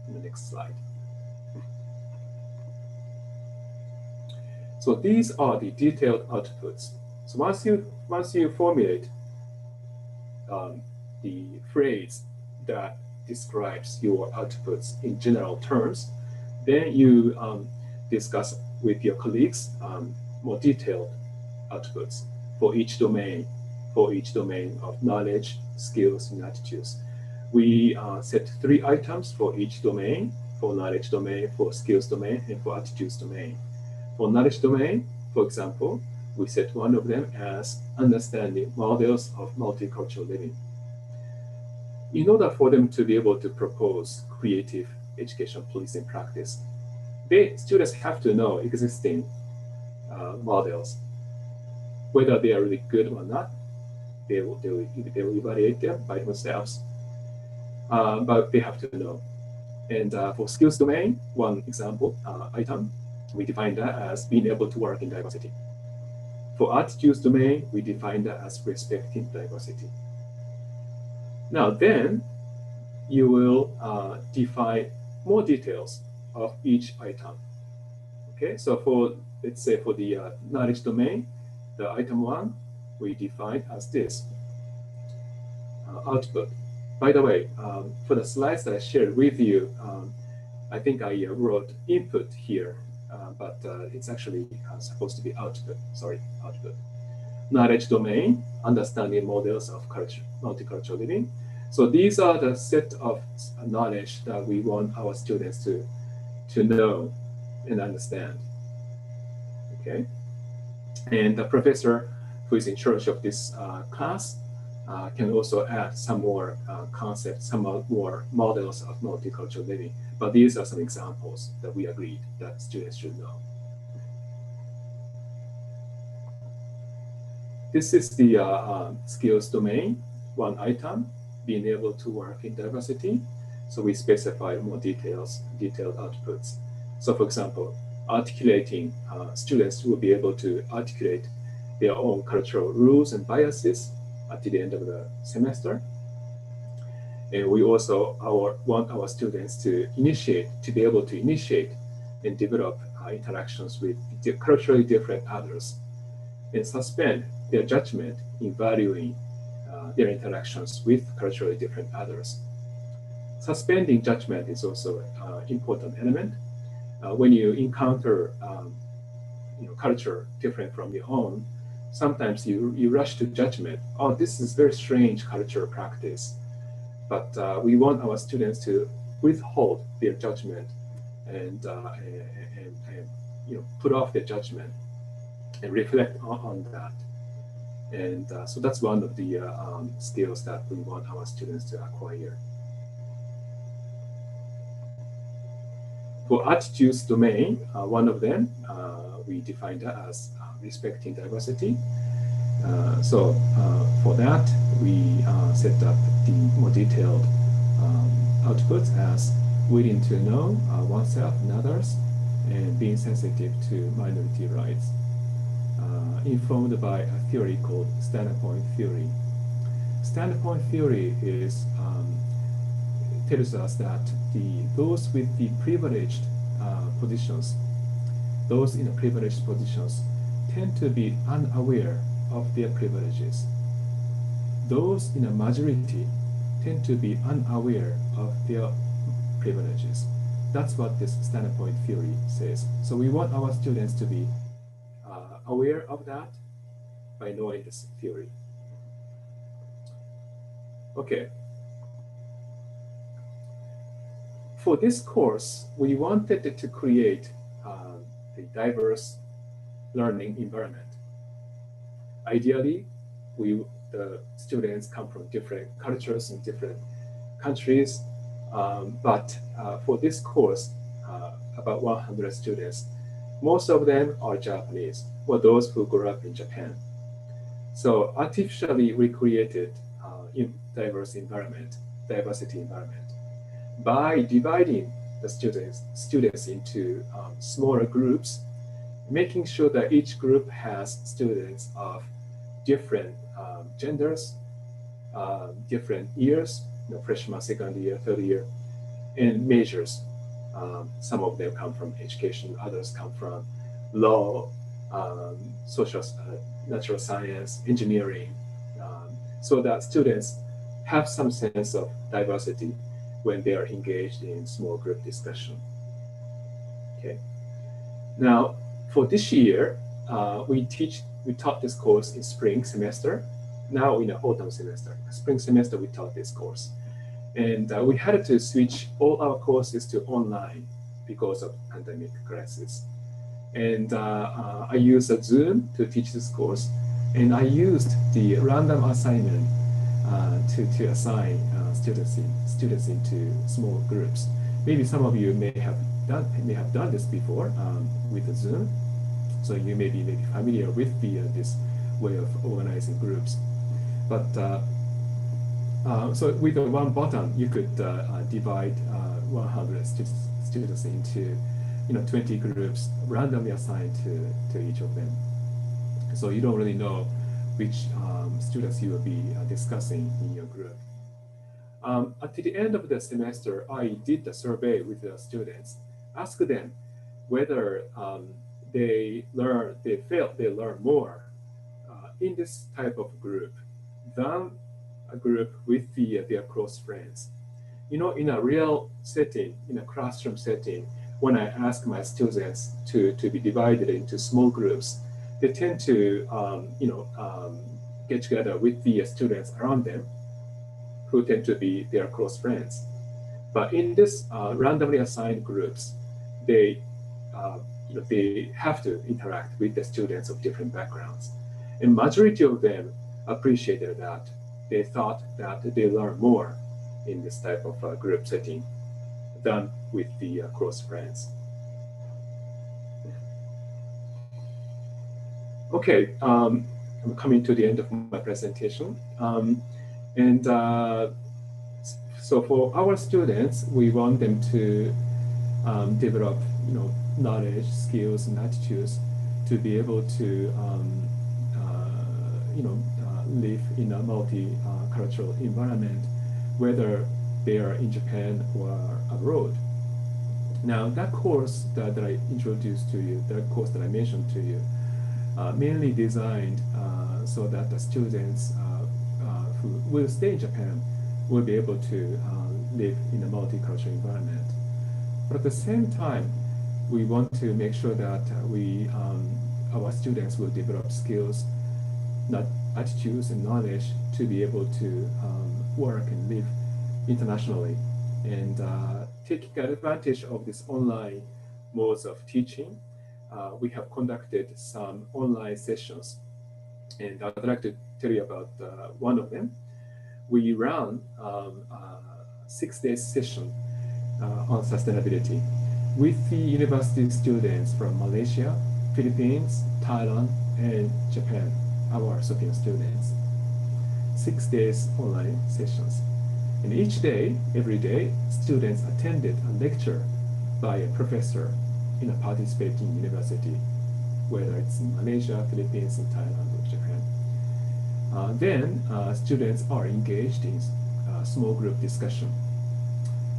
[SPEAKER 8] in the next slide. So these are the detailed outputs. So once you formulate the phrase that describes your outputs in general terms, then you discuss with your colleagues more detailed outputs for each domain of knowledge, skills, and attitudes. We set 3 items for each domain: for knowledge domain, for skills domain, and for attitudes domain. For knowledge domain, for example, we set one of them as understanding models of multicultural living. In order for them to be able to propose creative education policy and practice, students have to know existing models, whether they are really good or not. They will evaluate them by themselves, but they have to know. And for skills domain, one example item, we define that as being able to work in diversity. For attitudes domain, we define that as respecting diversity. Now then, you will define more details of each item. Okay, so let's say for the knowledge domain, the item 1, we define as this: output. By the way, for the slides that I shared with you, I think I wrote input here, but it's actually supposed to be output. Sorry, output. Knowledge domain, understanding models of multicultural living. So these are the set of knowledge that we want our students to know and understand. Okay, and the professor who is in charge of this class can also add some more concepts, some more models of multicultural living. But these are some examples that we agreed that students should know. This is the skills domain, one item, being able to work in diversity. So we specify more detailed outputs. So for example, articulating, students will be able to articulate their own cultural rules and biases at the end of the semester. And we also want our students to be able to initiate and develop interactions with culturally different others, and suspend their judgment in valuing their interactions with culturally different others. Suspending judgment is also an important element. When you encounter culture different from your own, sometimes you rush to judgment. Oh, this is very strange cultural practice. But we want our students to withhold their judgment and put off their judgment and reflect on that. And so that's one of the skills that we want our students to acquire. For attitudes domain, one of them, we defined that as respecting diversity. So for that, we set up the more detailed outputs as willing to know oneself and others, and being sensitive to minority rights, informed by a theory called standpoint theory. Standpoint theory is tells us that those with the privileged positions, those in the privileged positions, tend to be unaware of their privileges. Those in a majority tend to be unaware of their privileges. That's what this standpoint theory says. So we want our students to be aware of that by knowing this theory. Okay. For this course, we wanted to create a diverse learning environment. Ideally, the students come from different cultures and different countries, but for this course, about 100 students, most of them are Japanese, or those who grew up in Japan. So artificially we created diversity environment by dividing the students into smaller groups, making sure that each group has students of different genders, different years, freshman, second year, third year, and majors. Some of them come from education, others come from law, social, natural science, engineering, so that students have some sense of diversity when they are engaged in small group discussion. Okay. Now, for this year, we taught this course in spring semester. Now in the autumn semester, spring semester we taught this course, and we had to switch all our courses to online because of pandemic crisis. And I used a Zoom to teach this course, and I used the random assignment to assign students into small groups. Maybe some of you may have done this before with the Zoom, so you may be familiar with this way of organizing groups. But so with the one button, you could divide 100 students into 20 groups randomly assigned to each of them. So you don't really know which students you will be discussing in your group. At the end of the semester, I did a survey with the students, asked them whether they felt they learn more in this type of group than a group with their close friends. In a real setting, in a classroom setting, when I ask my students to be divided into small groups, they tend to get together with the students around them who tend to be their close friends. But in this randomly assigned groups, they they have to interact with the students of different backgrounds. And majority of them appreciated that. They thought that they learn more in this type of group setting than with the close friends. Okay, I'm coming to the end of my presentation. So for our students, we want them to develop, knowledge, skills, and attitudes to be able to, live in a multicultural environment, whether they are in Japan or abroad. Now, that course that I introduced to you, that course that I mentioned to you, mainly designed so that the students who will stay in Japan will be able to live in a multicultural environment. But at the same time, we want to make sure that our students will develop skills, not attitudes and knowledge to be able to work and live internationally. And taking advantage of this online modes of teaching, we have conducted some online sessions. And I'd like to tell you about one of them. We ran a 6-day session on sustainability with the university students from Malaysia, Philippines, Thailand, and Japan, our Sophia students. 6 days online sessions. And each day, every day, students attended a lecture by a professor in a participating university, whether it's in Malaysia, Philippines, and Thailand, or Japan. Then students are engaged in small group discussion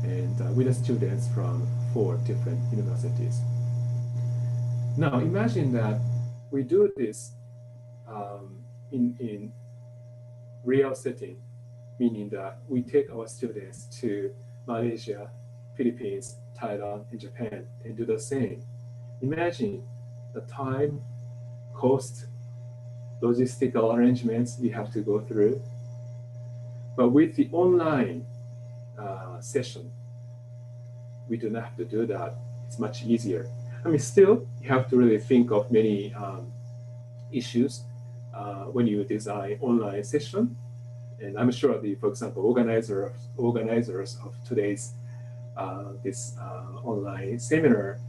[SPEAKER 8] and with the students from 4 different universities. Now imagine that we do this in real setting, meaning that we take our students to Malaysia, Philippines, Thailand, and Japan and do the same. Imagine the time, cost, logistical arrangements we have to go through. But with the online session, we do not have to do that. It's much easier. I mean, still, you have to really think of many issues when you design online session. And I'm sure for example, organizers of today's this online seminar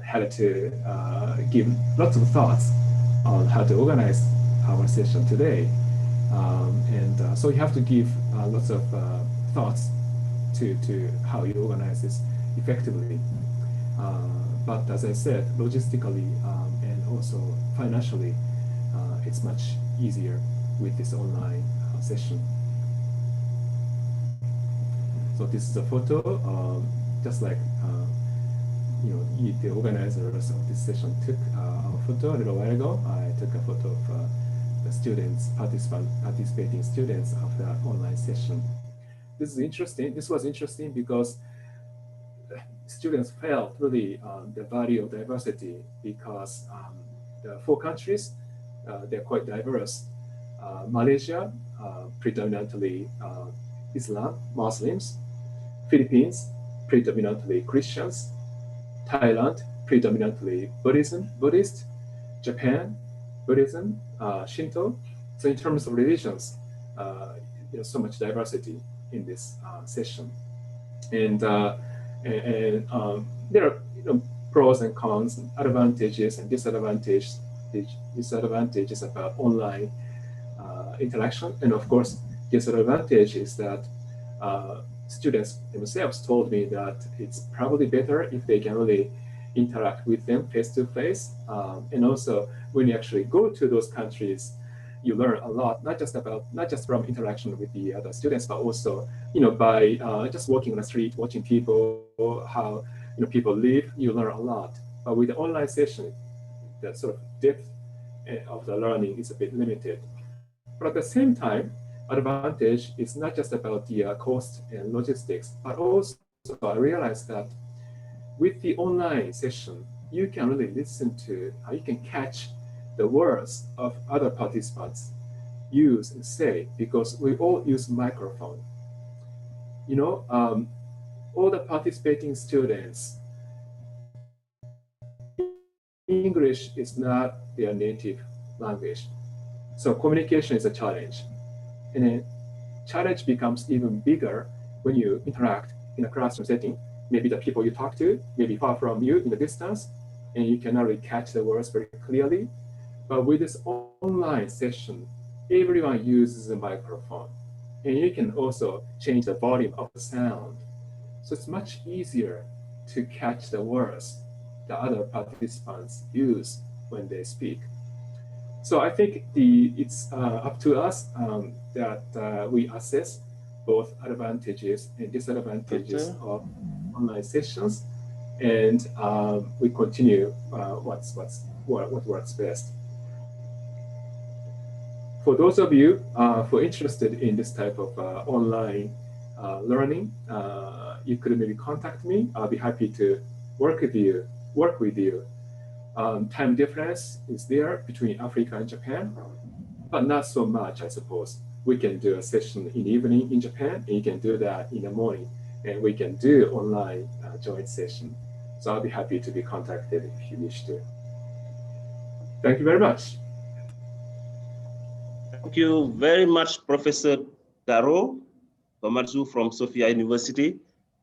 [SPEAKER 8] had to give lots of thoughts on how to organize our session today. So you have to give lots of thoughts to how you organize this effectively. But as I said, logistically and also financially, it's much easier with this online session. So this is a photo, just like the organizers of this session took a photo a little while ago. I took a photo of the students, participating students of the online session. This is interesting. This was interesting because students felt really the value of diversity because the 4 countries, they're quite diverse. Malaysia, predominantly Islam, Muslims. Philippines, predominantly Christians. Thailand, predominantly Buddhist. Japan, Buddhism, Shinto. So in terms of religions, there's so much diversity in this session. And there are pros and cons, and advantages and disadvantages about online interaction. And of course, disadvantage is that students themselves told me that it's probably better if they can really interact with them face to face. And also, when you actually go to those countries, you learn a lot, not just from interaction with the other students, but also, by just walking on the street, watching people, how people live, you learn a lot. But with the online session, the sort of depth of the learning is a bit limited. But at the same time, advantage is not just about the cost and logistics, but also I realized that with the online session, you can really listen to, you can catch the words of other participants use and say, because we all use microphone. All the participating students English is not their native language. So communication is a challenge. And then challenge becomes even bigger when you interact in a classroom setting. Maybe the people you talk to may be far from you in the distance, and you cannot really catch the words very clearly. But with this online session, everyone uses a microphone, and you can also change the volume of the sound. So it's much easier to catch the words the other participants use when they speak. So I think it's up to us that we assess both advantages and disadvantages of online sessions, and we continue what works best. For those of you who are interested in this type of online learning, you could maybe contact me. I'll be happy to work with you. Time difference is there between Africa and Japan, but not so much, I suppose. We can do a session in the evening in Japan, and you can do that in the morning, and we can do online joint session. So I'll be happy to be contacted if you wish to. Thank you very much.
[SPEAKER 1] Thank you very much, Professor Taro Komatsu from Sophia University.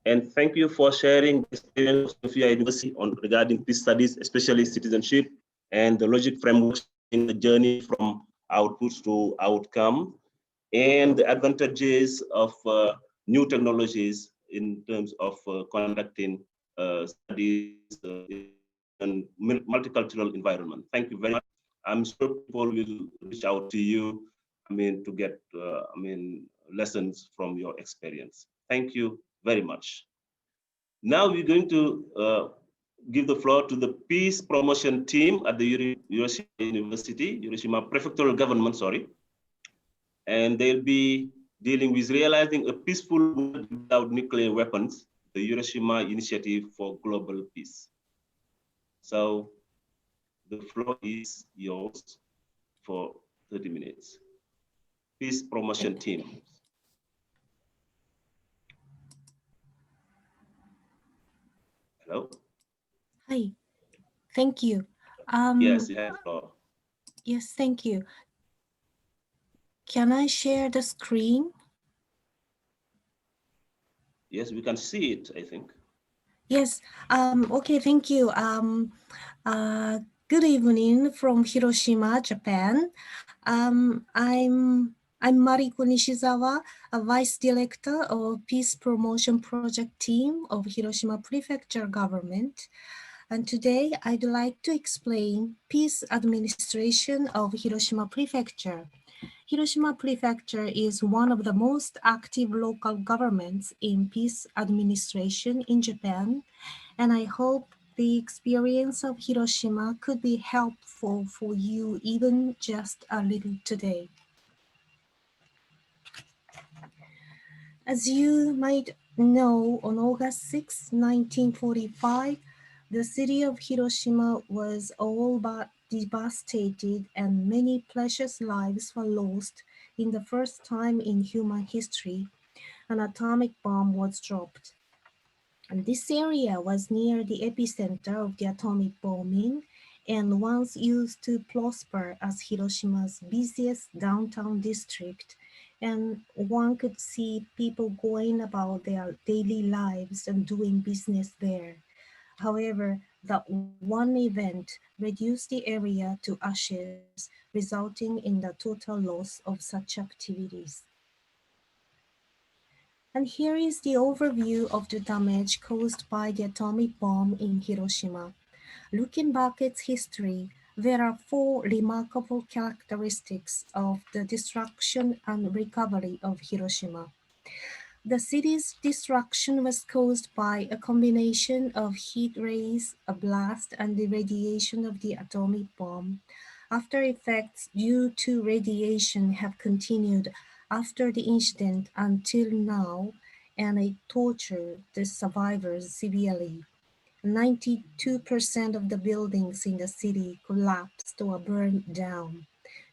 [SPEAKER 1] And thank you for sharing the experience of Sophia University regarding peace studies, especially citizenship and the logic frameworks in the journey from outputs to outcome, and the advantages of new technologies in terms of conducting studies in multicultural environment. Thank you very much. I'm sure people will reach out to you, to get, lessons from your experience. Thank you very much. Now we're going to give the floor to the peace promotion team at the Hiroshima University, Hiroshima Prefectural Government, sorry. And they'll be dealing with realizing a peaceful world without nuclear weapons, the Hiroshima Initiative for Global Peace. So the floor is yours for 30 minutes. Peace promotion team. Hello?
[SPEAKER 11] Hi, thank you.
[SPEAKER 1] Yes, you have the floor.
[SPEAKER 11] Yes, thank you. Can I share the screen?
[SPEAKER 1] Yes, we can see it, I think.
[SPEAKER 11] Yes, okay, thank you. Good evening from Hiroshima, Japan. I'm Mariko Nishizawa, a Vice Director of Peace Promotion Project Team of Hiroshima Prefecture Government. And today I'd like to explain Peace Administration of Hiroshima Prefecture. Hiroshima Prefecture is one of the most active local governments in peace administration in Japan, and I hope the experience of Hiroshima could be helpful for you even just a little today. As you might know, on August 6, 1945, the city of Hiroshima was all but devastated and many precious lives were lost in the first time in human history. An atomic bomb was dropped. And this area was near the epicenter of the atomic bombing and once used to prosper as Hiroshima's busiest downtown district, and one could see people going about their daily lives and doing business there. However, that one event reduced the area to ashes, resulting in the total loss of such activities. And here is the overview of the damage caused by the atomic bomb in Hiroshima. Looking back at history, there are four remarkable characteristics of the destruction and recovery of Hiroshima. The city's destruction was caused by a combination of heat rays, a blast, and the radiation of the atomic bomb. After effects due to radiation have continued after the incident until now, and it tortured the survivors severely. 92% of the buildings in the city collapsed or burned down.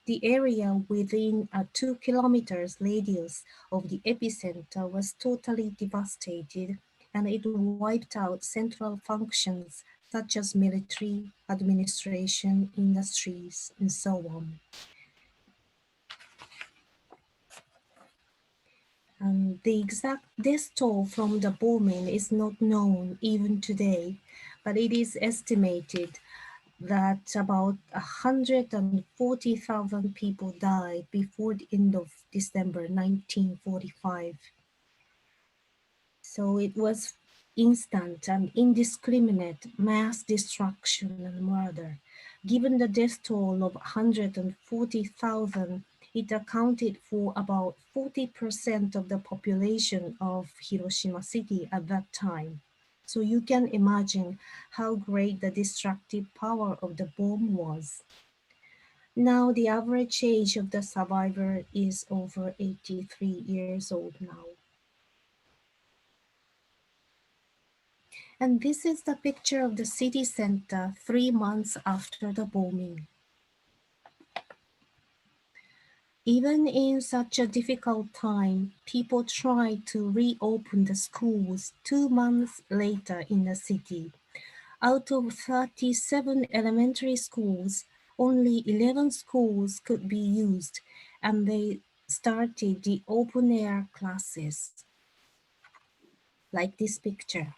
[SPEAKER 11] The area within a 2 kilometers radius of the epicenter was totally devastated, and it wiped out central functions such as military, administration, industries, and so on. The exact death toll from the bombing is not known even today, but it is estimated that about 140,000 people died before the end of December 1945. So it was instant and indiscriminate mass destruction and murder. Given the death toll of 140,000, it accounted for about 40% of the population of Hiroshima City at that time. So you can imagine how great the destructive power of the bomb was. Now the average age of the survivor is over 83 years old now. And this is the picture of the city center 3 months after the bombing. Even in such a difficult time, people tried to reopen the schools 2 months later in the city. Out of 37 elementary schools, only 11 schools could be used, and they started the open air classes, like this picture.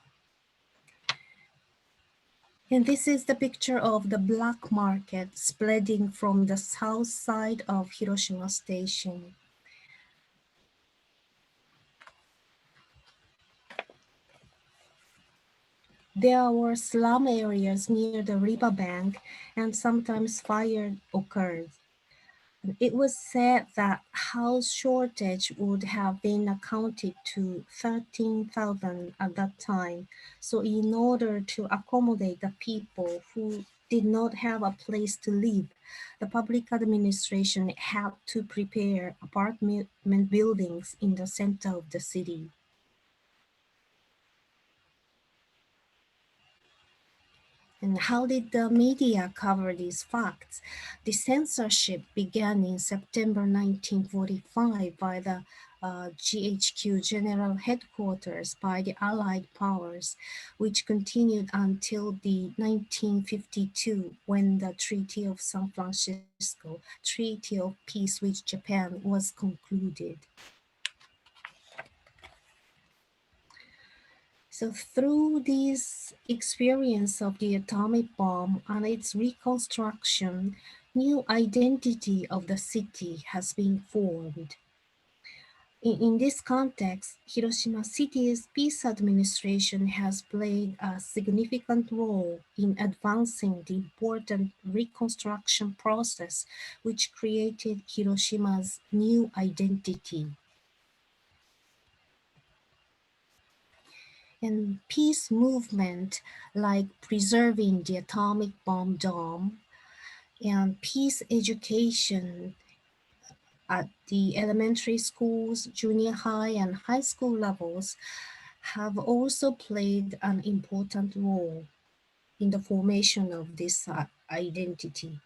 [SPEAKER 11] And this is the picture of the black market spreading from the south side of Hiroshima Station. There were slum areas near the riverbank, and sometimes fire occurred. It was said that house shortage would have been accounted to 13,000 at that time. So in order to accommodate the people who did not have a place to live, the public administration had to prepare apartment buildings in the center of the city. And how did the media cover these facts? The censorship began in September 1945 by the GHQ General Headquarters by the Allied powers, which continued until the 1952 when the Treaty of San Francisco, Treaty of Peace with Japan, was concluded. So through this experience of the atomic bomb and its reconstruction, new identity of the city has been formed. In this context, Hiroshima City's peace administration has played a significant role in advancing the important reconstruction process, which created Hiroshima's new identity. And peace movement like preserving the atomic bomb dome and peace education at the elementary schools, junior high and high school levels have also played an important role in the formation of this identity.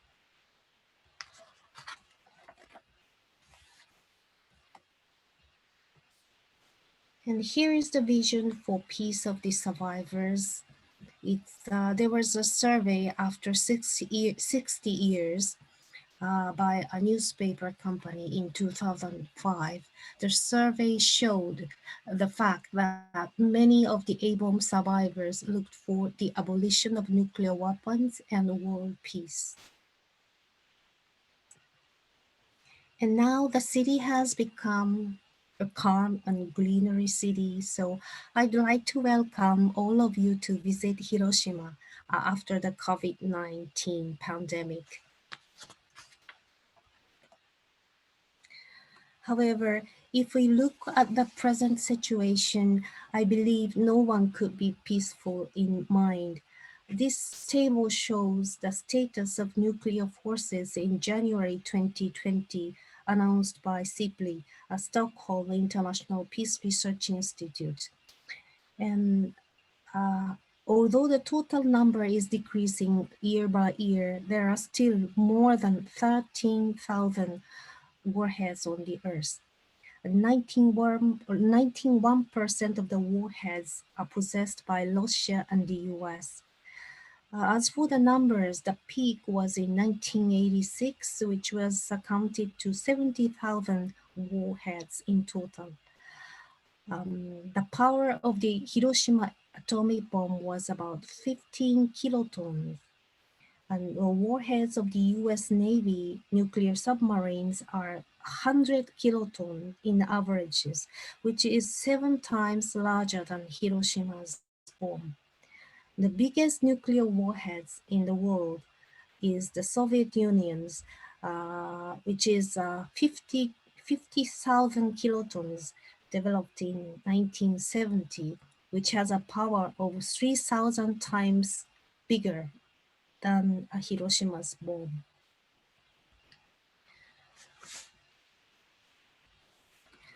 [SPEAKER 11] And here is the vision for peace of the survivors. There was a survey after 60 years by a newspaper company in 2005. The survey showed the fact that many of the A-bomb survivors looked for the abolition of nuclear weapons and world peace. And now the city has become a calm and greenery city. So I'd like to welcome all of you to visit Hiroshima after the COVID-19 pandemic. However, if we look at the present situation, I believe no one could be peaceful in mind. This table shows the status of nuclear forces in January 2020, announced by SIPRI, a Stockholm International Peace Research Institute. And although the total number is decreasing year by year, there are still more than 13,000 warheads on the Earth. 91% of the warheads are possessed by Russia and the US. As for the numbers, the peak was in 1986, which was counted to 70,000 warheads in total. The power of the Hiroshima atomic bomb was about 15 kilotons. And the warheads of the US Navy nuclear submarines are 100 kilotons in averages, which is 7 times larger than Hiroshima's bomb. The biggest nuclear warheads in the world is the Soviet Union's, which is 50,000 kilotons, developed in 1970, which has a power of 3,000 times bigger than Hiroshima's bomb.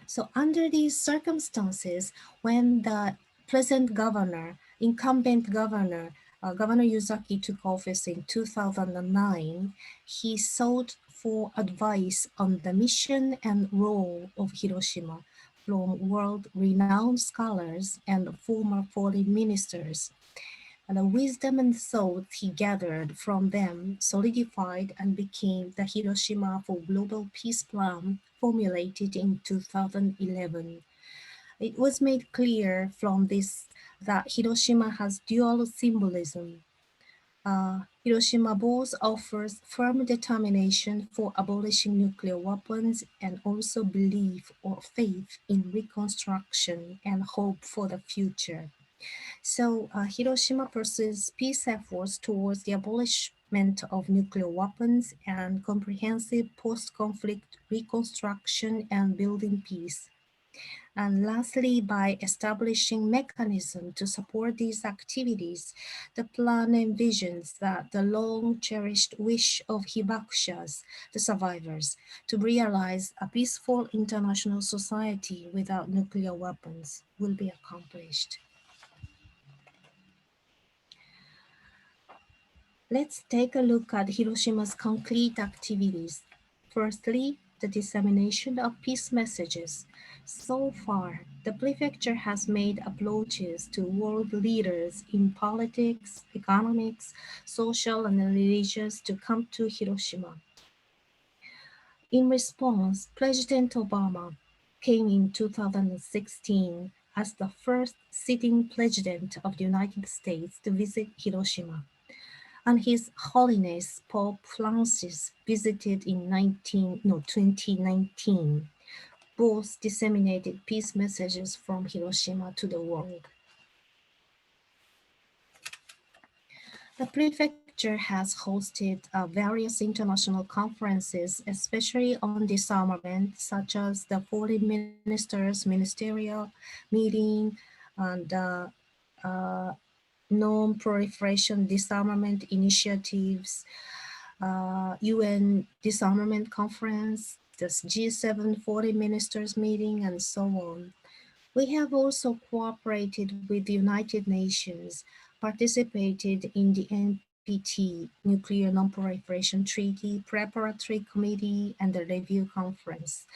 [SPEAKER 11] So under these circumstances, when the present governor, incumbent governor, Governor Yuzaki took office in 2009, he sought for advice on the mission and role of Hiroshima from world-renowned scholars and former foreign ministers. And the wisdom and thought he gathered from them solidified and became the Hiroshima for Global Peace Plan formulated in 2011. It was made clear from this that Hiroshima has dual symbolism. Hiroshima both offers firm determination for abolishing nuclear weapons and also belief or faith in reconstruction and hope for the future. So Hiroshima pursues peace efforts towards the abolishment of nuclear weapons and comprehensive post-conflict reconstruction and building peace. And lastly, by establishing mechanisms to support these activities, the plan envisions that the long-cherished wish of Hibakshas, the survivors, to realize a peaceful international society without nuclear weapons will be accomplished. Let's take a look at Hiroshima's concrete activities. Firstly, the dissemination of peace messages. So far, the prefecture has made approaches to world leaders in politics, economics, social, and religious to come to Hiroshima. In response, President Obama came in 2016 as the first sitting president of the United States to visit Hiroshima. And His Holiness Pope Francis visited in 2019. Both disseminated peace messages from Hiroshima to the world. The prefecture has hosted various international conferences, especially on disarmament, such as the Foreign Ministers' Ministerial Meeting and Non-Proliferation Disarmament Initiatives, UN Disarmament Conference, the G7 Foreign Ministers Meeting, and so on. We have also cooperated with the United Nations, participated in the NPT, Nuclear Non-Proliferation Treaty, Preparatory Committee, and the Review Conference.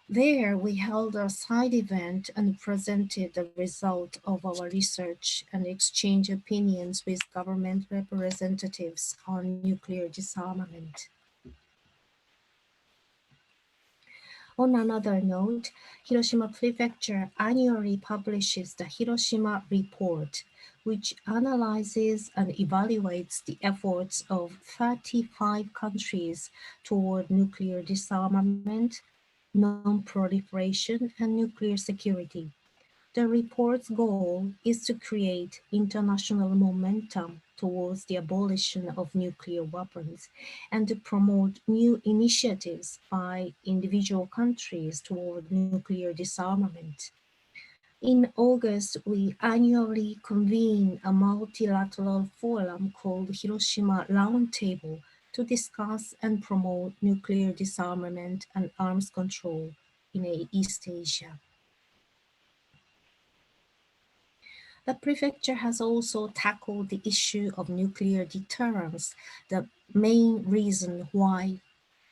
[SPEAKER 11] There, we held a side event and presented the result of our research and exchanged opinions with government representatives on nuclear disarmament. On another note, Hiroshima Prefecture annually publishes the Hiroshima Report, which analyzes and evaluates the efforts of 35 countries toward nuclear disarmament, non-proliferation, and nuclear security. The report's goal is to create international momentum towards the abolition of nuclear weapons and to promote new initiatives by individual countries toward nuclear disarmament. In August, we annually convene a multilateral forum called Hiroshima Roundtable to discuss and promote nuclear disarmament and arms control in East Asia. The prefecture has also tackled the issue of nuclear deterrence, the main reason why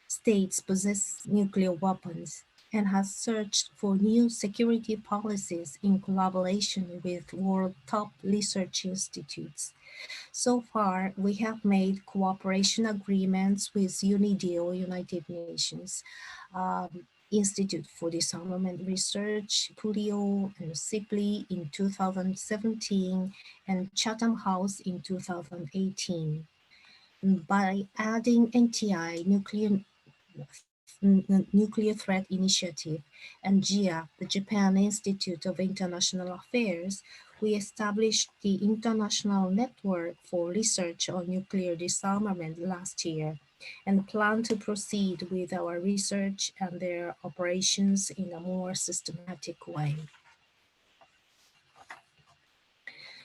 [SPEAKER 11] states possess nuclear weapons. and has searched for new security policies in collaboration with world top research institutes. So far, we have made cooperation agreements with UNIDO, United Nations, Institute for Disarmament Research, PURIO, and CIPLI in 2017, and Chatham House in 2018. By adding NTI, Nuclear Threat Initiative, and GIA, the Japan Institute of International Affairs, we established the International Network for Research on Nuclear Disarmament last year and plan to proceed with our research and their operations in a more systematic way.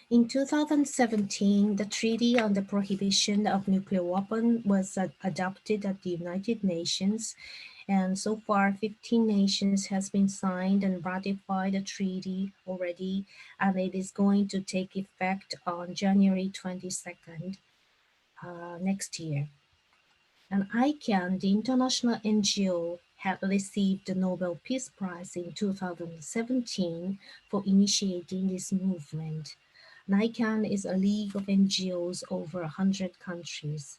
[SPEAKER 11] In 2017, the Treaty on the Prohibition of Nuclear Weapons was adopted at the United Nations, and so far 15 nations has been signed and ratified the treaty already, and it is going to take effect on January 22nd next year. And ICANN, the international NGO, had received the Nobel Peace Prize in 2017 for initiating this movement. ICANN is a league of NGOs over 100 countries.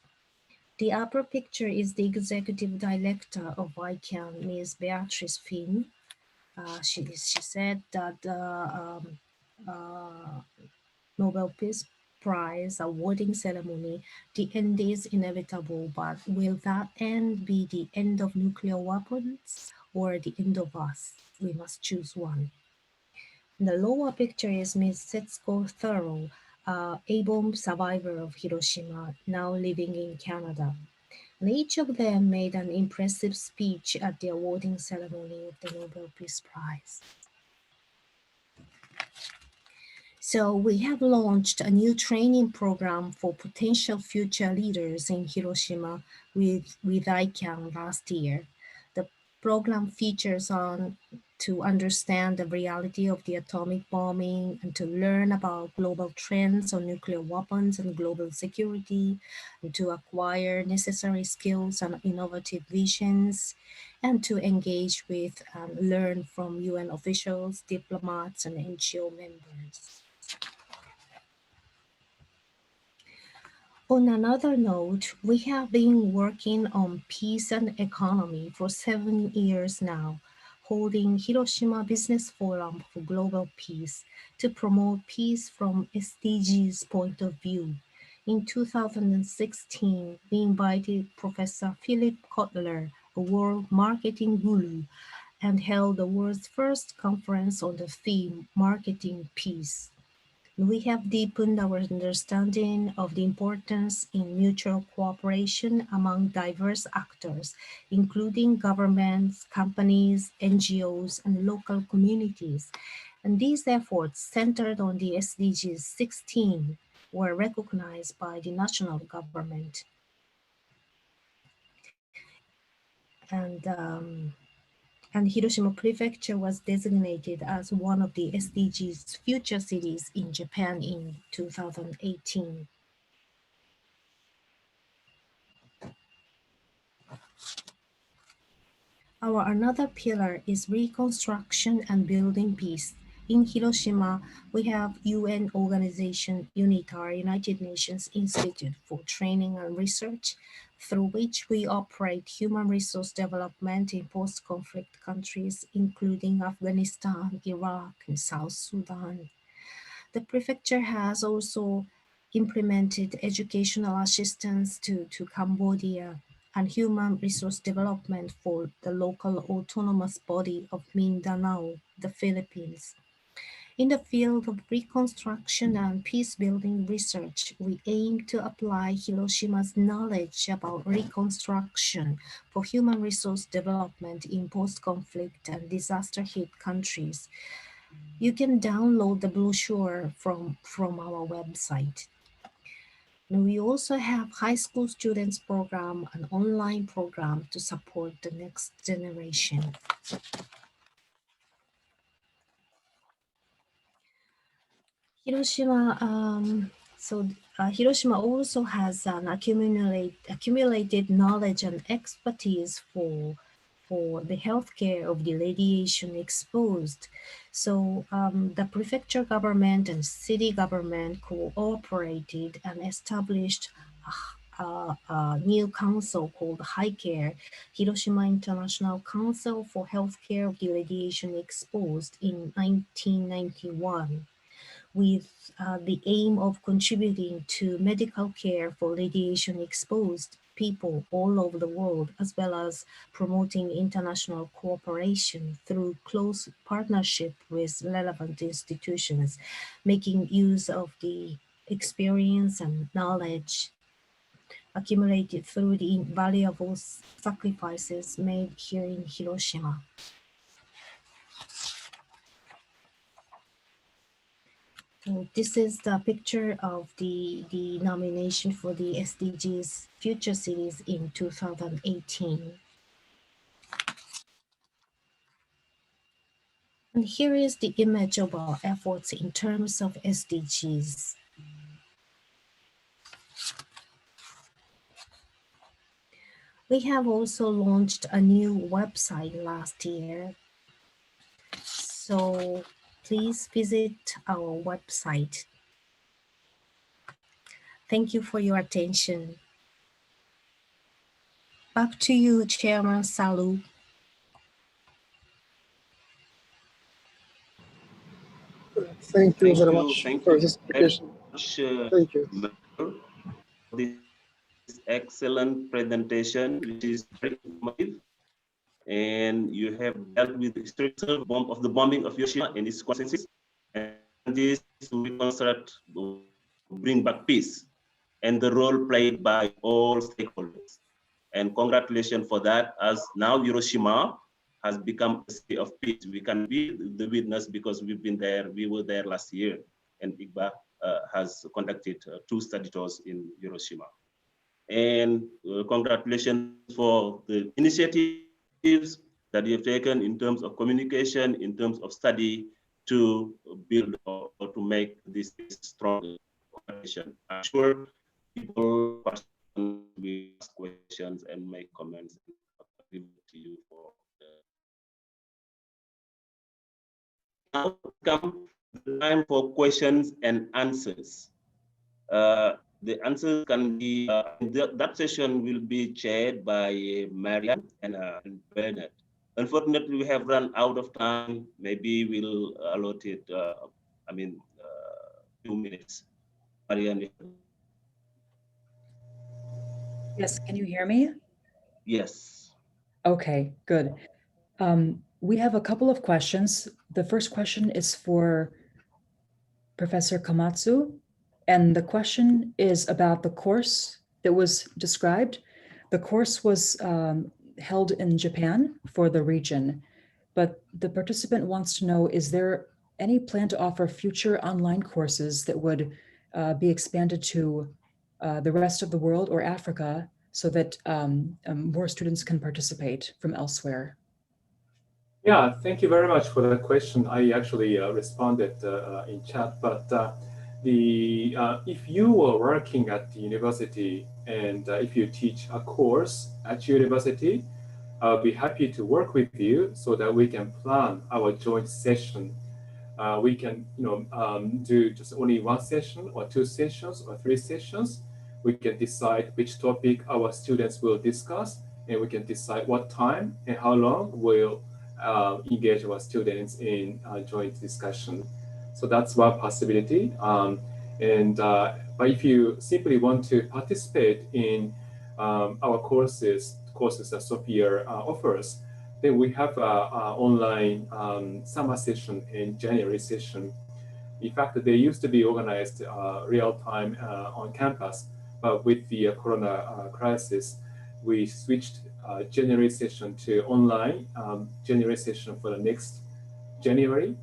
[SPEAKER 11] The upper picture is the executive director of ICANN, Ms. Beatrice Finn. She said that the Nobel Peace Prize awarding ceremony, the end is inevitable, but will that end be the end of nuclear weapons or the end of us? We must choose one. The lower picture is Ms. Setsuko Thorough, A-bomb survivor of Hiroshima, now living in Canada. And each of them made an impressive speech at the awarding ceremony of the Nobel Peace Prize. So we have launched a new training program for potential future leaders in Hiroshima with ICANN last year. The program features on to understand the reality of the atomic bombing and to learn about global trends on nuclear weapons and global security, and to acquire necessary skills and innovative visions, and to engage with and learn from UN officials, diplomats, and NGO members. On another note, we have been working on peace and economy for 7 years now, holding Hiroshima Business Forum for Global Peace to promote peace from SDGs point of view. In 2016, we invited Professor Philip Kotler, a world marketing guru, and held the world's first conference on the theme Marketing Peace. We have deepened our understanding of the importance in mutual cooperation among diverse actors, including governments, companies, NGOs, and local communities. And these efforts, centered on the SDGs 16, were recognized by the national government. And Hiroshima Prefecture was designated as one of the SDGs future cities in Japan in 2018. Our another pillar is reconstruction and building peace. In Hiroshima, we have UN organization UNITAR, United Nations Institute for Training and Research, through which we operate human resource development in post-conflict countries, including Afghanistan, Iraq, and South Sudan. The prefecture has also implemented educational assistance to Cambodia and human resource development for the local autonomous body of Mindanao, the Philippines. In the field of reconstruction and peace-building research, we aim to apply Hiroshima's knowledge about reconstruction for human resource development in post-conflict and disaster-hit countries. You can download the brochure from our website. And we also have high school students program, an online program to support the next generation. Hiroshima, Hiroshima also has an accumulated knowledge and expertise for for the healthcare of the radiation exposed. So the prefecture government and city government cooperated and established a new council called HICARE, Hiroshima International Council for Healthcare of the Radiation Exposed, in 1991, with the aim of contributing to medical care for radiation exposed people all over the world, as well as promoting international cooperation through close partnership with relevant institutions, making use of the experience and knowledge accumulated through the invaluable sacrifices made here in Hiroshima. So this is the picture of the nomination for the SDGs Future Cities in 2018. And here is the image of our efforts in terms of SDGs. We have also launched a new website last year. So please visit our website. Thank you for your attention. Back to you, Chairman Salu.
[SPEAKER 10] Thank you very much for this presentation. Thank you.
[SPEAKER 1] For this excellent presentation, which is very informative. And you have dealt with the historical of the bombing of Hiroshima and its consequences. And this will reconstruct, bring back peace, and the role played by all stakeholders. And congratulations for that, as now Hiroshima has become a city of peace. We can be the witness because we've been there, we were there last year, and IGBA has conducted 2 study tours in Hiroshima. And congratulations for the initiatives that you have taken in terms of communication, in terms of study, to build or to make this stronger. I'm sure people will ask questions and make comments. I'll give it to you for now. Come the time for questions and answers. The answers can be, that session will be chaired by Maria and Bernard. Unfortunately, we have run out of time. Maybe we'll allot it, 2 minutes. Marianne.
[SPEAKER 9] Yes, can you hear me?
[SPEAKER 1] Yes.
[SPEAKER 9] Okay, good. We have a couple of questions. The first question is for Professor Komatsu, and the question is about the course that was described. The course was held in Japan for the region, but the participant wants to know, is there any plan to offer future online courses that would be expanded to the rest of the world or Africa so that more students can participate from elsewhere?
[SPEAKER 8] Yeah, thank you very much for that question. I actually responded in chat, but if you are working at the university and if you teach a course at university, I'll be happy to work with you so that we can plan our joint session. We can, do just only 1 session or 2 sessions or 3 sessions. We can decide which topic our students will discuss, and we can decide what time and how long we'll engage our students in joint discussion. So that's one possibility. But if you simply want to participate in our courses that Sophia offers, then we have an online summer session and January session. In fact, they used to be organized real time on campus, but with the corona crisis, we switched January session to online January session for the next January.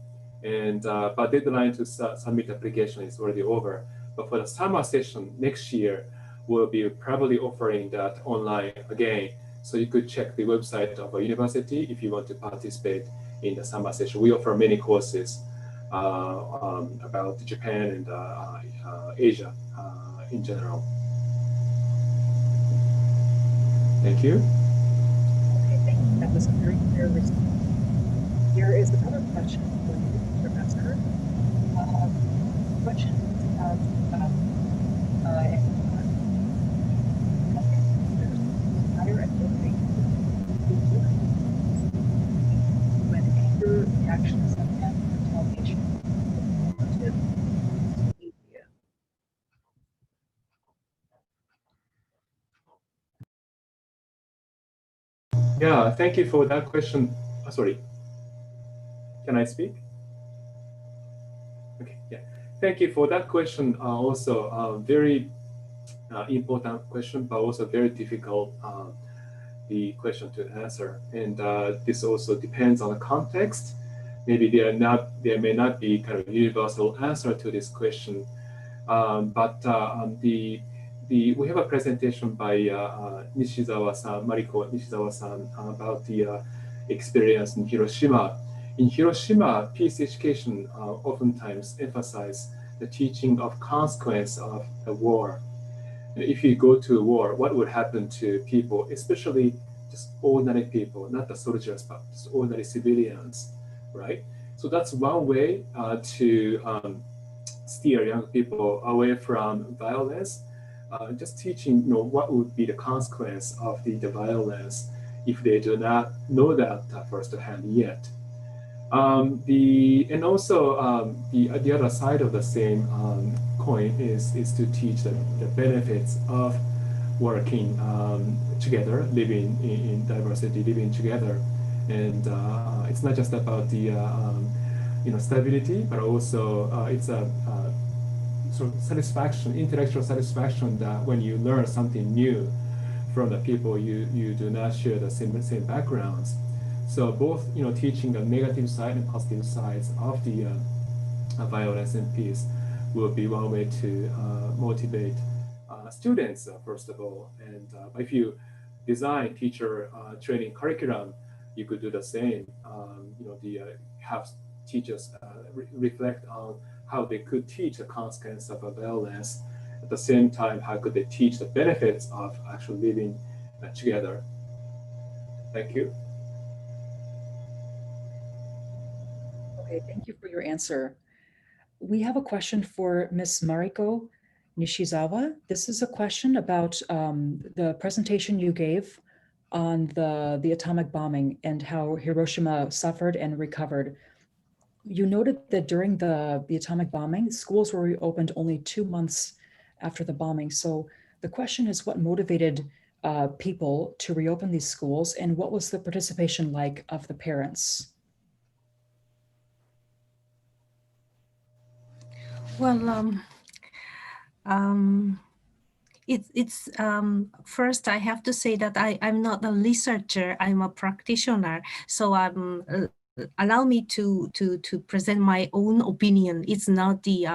[SPEAKER 8] And but deadline to submit application is already over. But for the summer session next year, we'll be probably offering that online again. So you could check the website of a university if you want to participate in the summer session. We offer many courses about Japan and Asia in general. Thank you.
[SPEAKER 9] Okay, thank you. That was a very clear response. Here is another question for you, Professor. Question is about higher ability when anger reactions and retaliation relative behavior.
[SPEAKER 8] Yeah, thank you for that question. Sorry, can I speak? Okay, yeah. Thank you for that question. Also, very important question, but also very difficult the question to answer. And this also depends on the context. Maybe there may not be kind of universal answer to this question. We have a presentation by Nishizawa-san, Mariko Nishizawa-san, about the experience in Hiroshima. In Hiroshima, peace education oftentimes emphasize the teaching of consequence of the war. If you go to war, what would happen to people, especially just ordinary people, not the soldiers, but just ordinary civilians, right? So that's one way to steer young people away from violence. Just teaching, what would be the consequence of the violence if they do not know that firsthand yet. The other side of the same coin is to teach the benefits of working together, living in diversity, living together, and it's not just about the stability, but also it's a sort of satisfaction, intellectual satisfaction, that when you learn something new from the people you do not share the same backgrounds. So both, teaching the negative side and positive sides of the violence and peace will be one way to motivate students, first of all. And if you design teacher training curriculum, you could do the same. Have teachers reflect on how they could teach the consequence of violence. At the same time, how could they teach the benefits of actually living together? Thank you.
[SPEAKER 9] Okay, thank you for your answer. We have a question for Ms. Mariko Nishizawa. This is a question about the presentation you gave on the atomic bombing and how Hiroshima suffered and recovered. You noted that during the atomic bombing, schools were reopened only 2 months after the bombing. So the question is, what motivated people to reopen these schools, and what was the participation like of the parents?
[SPEAKER 11] Well, it's first I have to say that I'm not a researcher, I'm a practitioner. So allow me to present my own opinion. It's not the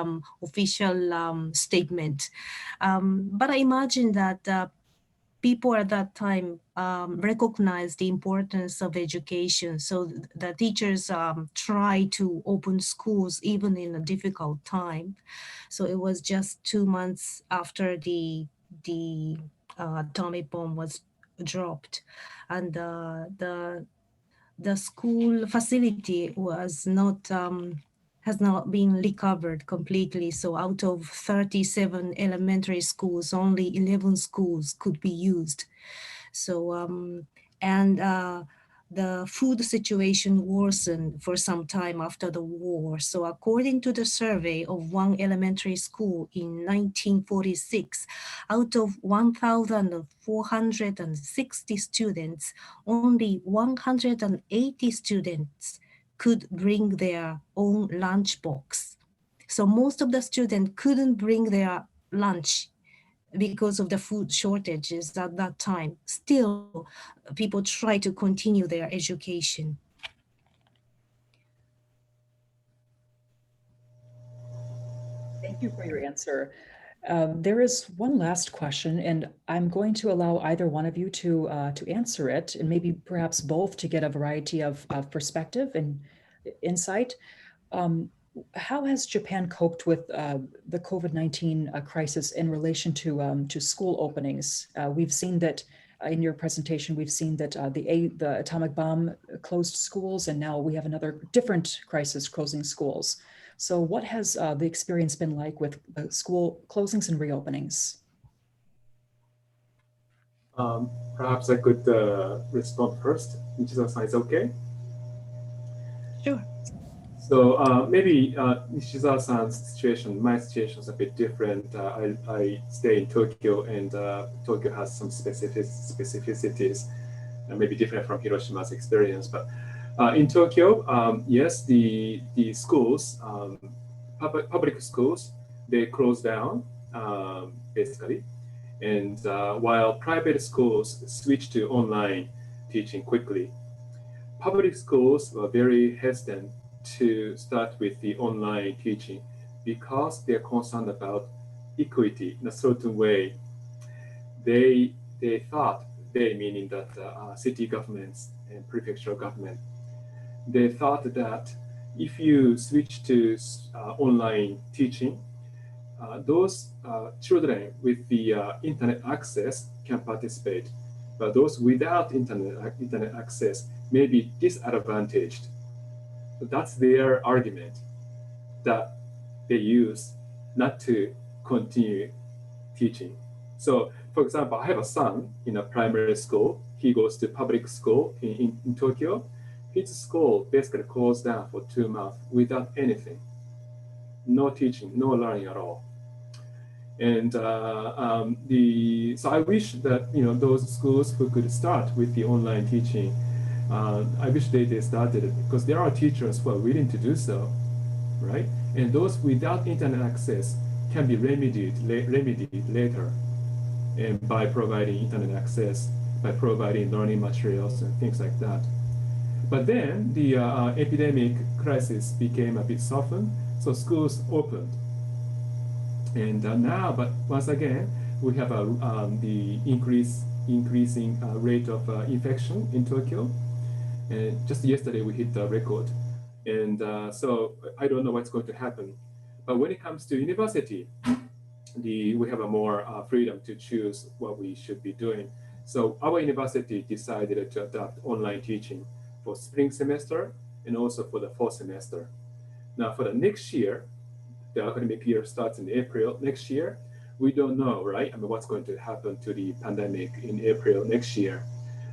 [SPEAKER 11] official statement. But I imagine that people at that time recognized the importance of education. So the teachers try to open schools even in a difficult time. So it was just 2 months after the atomic bomb was dropped, and the school facility was not has not been recovered completely. So out of 37 elementary schools, only 11 schools could be used. So the food situation worsened for some time after the war. So according to the survey of one elementary school in 1946, out of 1,460 students, only 180 students could bring their own lunchbox. So most of the students couldn't bring their lunch because of the food shortages at that time. Still, people try to continue their education.
[SPEAKER 9] Thank you for your answer. There is one last question, and I'm going to allow either one of you to answer it, and maybe perhaps both, to get a variety of perspective and insight. How has Japan coped with the COVID-19 crisis in relation to school openings? We've seen that In your presentation, we've seen that the atomic bomb closed schools, and now we have another different crisis closing schools. So what has the experience been like with school closings and reopenings?
[SPEAKER 8] Perhaps I could respond first. Nishizawa-san, is okay?
[SPEAKER 11] Sure.
[SPEAKER 8] So maybe Nishizawa-san's situation, my situation is a bit different. I stay in Tokyo, and Tokyo has some specificities, maybe different from Hiroshima's experience. But in Tokyo, yes, the schools, public schools, they closed down basically, and while private schools switched to online teaching quickly, public schools were very hesitant to start with the online teaching because they're concerned about equity in a certain way. They thought, they meaning that city governments and prefectural government, they thought that if you switch to online teaching, those children with the internet access can participate, but those without internet access may be disadvantaged. So that's their argument that they use not to continue teaching. So, for example, I have a son in a primary school. He goes to public school in Tokyo. His school basically closed down for 2 months without anything. No teaching, no learning at all. And so I wish that those schools who could start with the online teaching, I wish they started it, because there are teachers who are willing to do so, right? And those without internet access can be remedied later, and by providing internet access, by providing learning materials and things like that. But then the epidemic crisis became a bit softened, so schools opened. And now, but once again, we have the increasing rate of infection in Tokyo. And just yesterday, we hit the record. And so I don't know what's going to happen. But when it comes to university, we have a more freedom to choose what we should be doing. So our university decided to adopt online teaching for spring semester and also for the fall semester. Now for the next year, the academic year starts in April next year. We don't know, right? I mean, what's going to happen to the pandemic in April next year.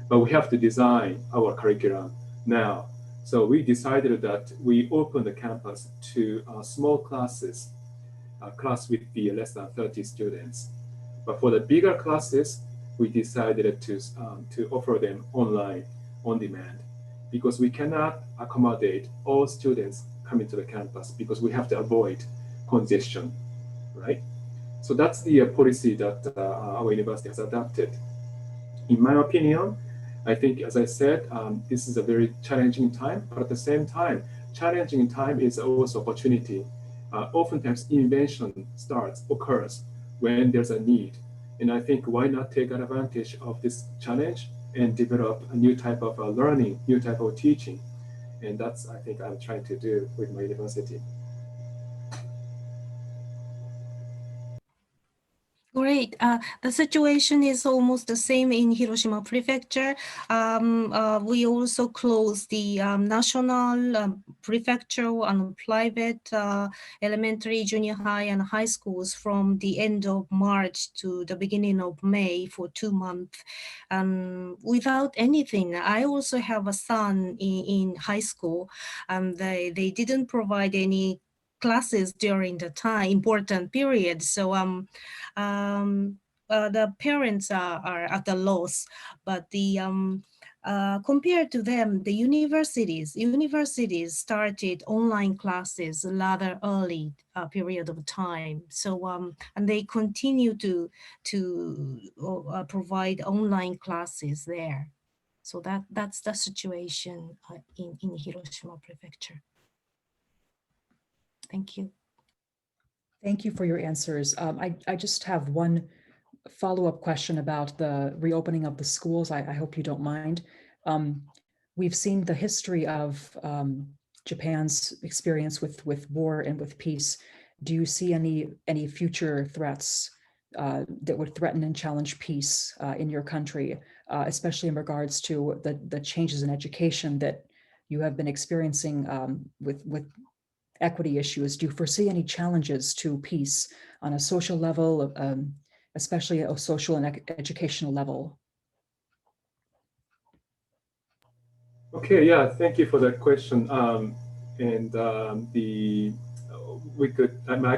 [SPEAKER 8] But we have to design our curriculum now. So we decided that we open the campus to small classes, class with the less than 30 students. But for the bigger classes, we decided to offer them online, on demand, because we cannot accommodate all students coming to the campus because we have to avoid congestion, right? So that's the policy that our university has adopted. In my opinion, I think, as I said, this is a very challenging time, but at the same time, challenging time is also opportunity. Oftentimes invention occurs when there's a need. And I think why not take advantage of this challenge and develop a new type of learning, new type of teaching. And that's, I think, I'm trying to do with my university.
[SPEAKER 11] Great. The situation is almost the same in Hiroshima Prefecture. We also closed the national, prefectural, and private elementary, junior high, and high schools from the end of March to the beginning of May for 2 months. Without anything, I also have a son in high school, and they didn't provide any classes during the important period. So the parents are at a loss, but compared to them, the universities started online classes rather early period of time. So and they continue to provide online classes there. So that's the situation in Hiroshima Prefecture. Thank you.
[SPEAKER 9] Thank you for your answers. I just have one follow-up question about the reopening of the schools. I hope you don't mind. We've seen the history of Japan's experience with war and with peace. Do you see any future threats that would threaten and challenge peace in your country, especially in regards to the changes in education that you have been experiencing with equity issues? Do you foresee any challenges to peace on a social level, especially a social and educational level?
[SPEAKER 8] Okay, yeah, thank you for that question. I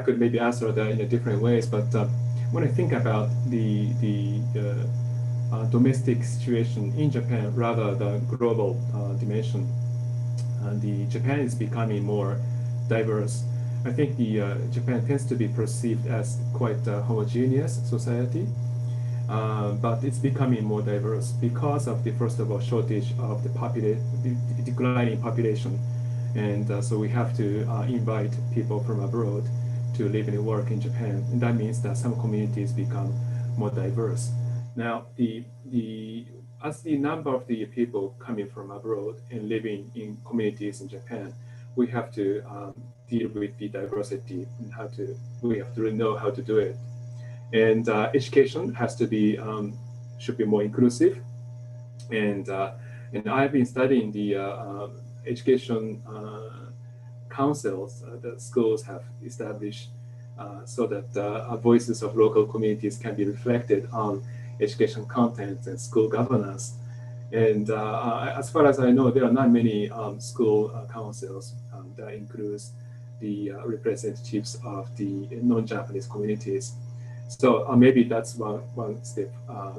[SPEAKER 8] could maybe answer that in a different ways, but when I think about the domestic situation in Japan, rather the global dimension, Japan is becoming more diverse. I think Japan tends to be perceived as quite a homogeneous society, but it's becoming more diverse because of the, first of all, shortage of the declining population. And so we have to invite people from abroad to live and work in Japan. And that means that some communities become more diverse. Now, as the number of the people coming from abroad and living in communities in Japan, we have to deal with the diversity and we have to really know how to do it. And education has to be, should be more inclusive. And I've been studying the education councils that schools have established so that voices of local communities can be reflected on education content and school governance. And as far as I know, there are not many school councils that includes the representatives of the non-Japanese communities. So maybe that's one step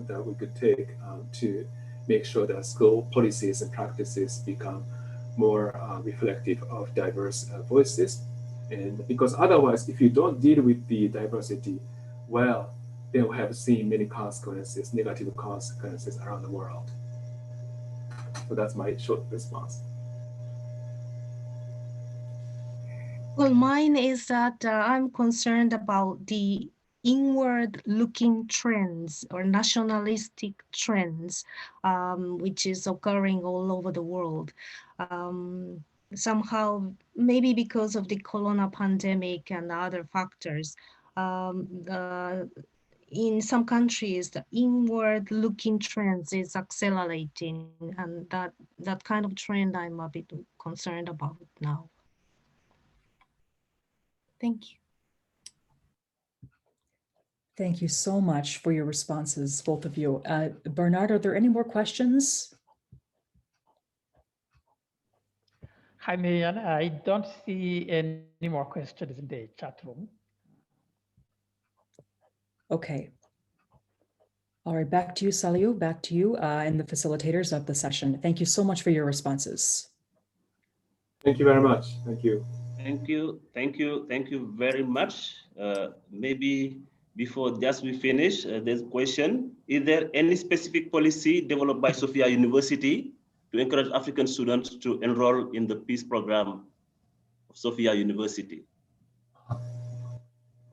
[SPEAKER 8] that we could take to make sure that school policies and practices become more reflective of diverse voices. And because otherwise, if you don't deal with the diversity, well, then we have seen many consequences, negative consequences around the world. So that's my short response.
[SPEAKER 11] Well, mine is that I'm concerned about the inward-looking trends or nationalistic trends, which is occurring all over the world. Somehow, maybe because of the corona pandemic and other factors, in some countries, the inward-looking trends is accelerating, and that kind of trend I'm a bit concerned about now. Thank you.
[SPEAKER 9] Thank you so much for your responses, both of you. Bernard, are there any more questions?
[SPEAKER 12] Hi, Marianne. I don't see any more questions in the chat room.
[SPEAKER 9] Okay. All right, back to you, Saliu, back to you and the facilitators of the session. Thank you so much for your responses.
[SPEAKER 8] Thank you very much. Thank you.
[SPEAKER 1] Thank you. Thank you. Thank you very much. Maybe before just we finish, there's a question. Is there any specific policy developed by Sophia University to encourage African students to enroll in the peace program of Sophia University?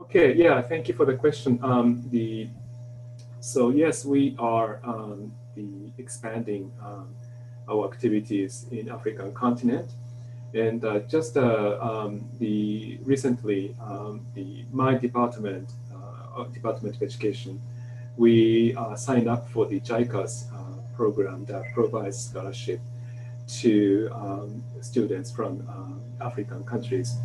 [SPEAKER 8] Okay, yeah, thank you for the question. So yes, we are expanding our activities in African continent. And recently, my department, Department of Education, we signed up for the JICA's program that provides scholarship to students from African countries.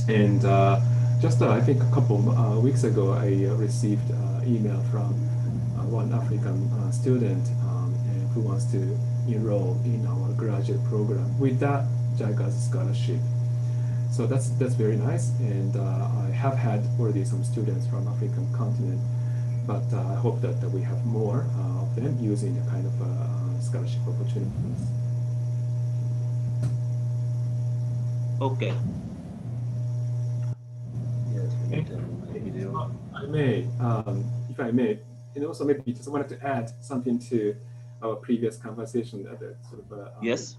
[SPEAKER 8] And I think a couple weeks ago, I received email from one African student who wants to enroll in our graduate program with that JICA's scholarship. So that's very nice, and I have had already some students from African continent, but I hope that we have more of them using the kind of scholarship opportunities.
[SPEAKER 1] Okay.
[SPEAKER 8] Yes, if I may, and also maybe just wanted to add something to our previous conversation that sort of
[SPEAKER 1] yes.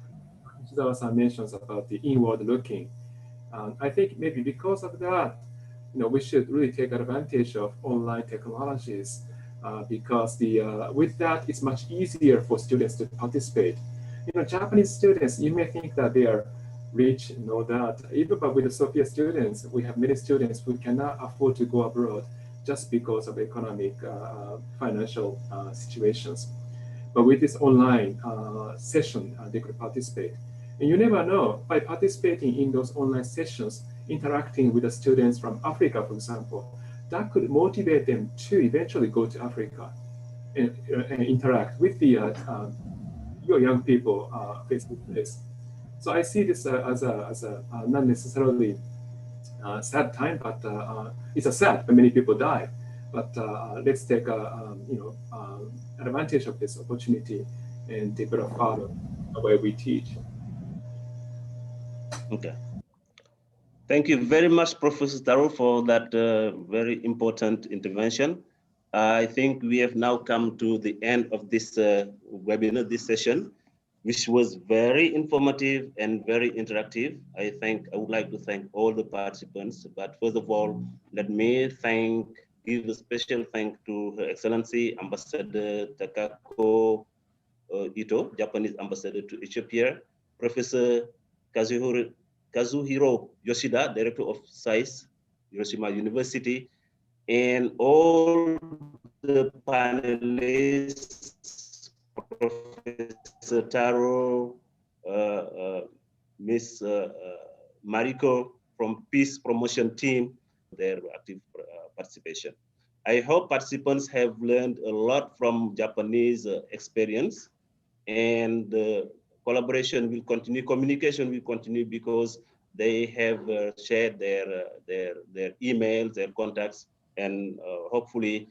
[SPEAKER 8] Some mentions about the inward looking. I think maybe because of that, we should really take advantage of online technologies because with that, it's much easier for students to participate. Japanese students, you may think that they are rich and all that. Even but with the Sophia students, we have many students who cannot afford to go abroad just because of economic, financial situations. But with this online session, they could participate. And you never know, by participating in those online sessions, interacting with the students from Africa, for example, that could motivate them to eventually go to Africa and interact with the your young people face to face. So I see this as a not necessarily sad time, but it's a sad when many people die. But let's take advantage of this opportunity and develop further the way we teach.
[SPEAKER 1] Okay. Thank you very much, Professor Taro, for that very important intervention. I think we have now come to the end of this webinar, this session, which was very informative and very interactive. I would like to thank all the participants, but first of all, let me give a special thank to Her Excellency Ambassador Takako Ito, Japanese Ambassador to Ethiopia, Professor Kazuhiro Yoshida, Director of Science, Hiroshima University, and all the panelists, Professor Taro, Ms. Mariko from Peace Promotion Team, their active participation. I hope participants have learned a lot from Japanese experience, and collaboration will continue, communication will continue, because they have shared their emails, their contacts, and hopefully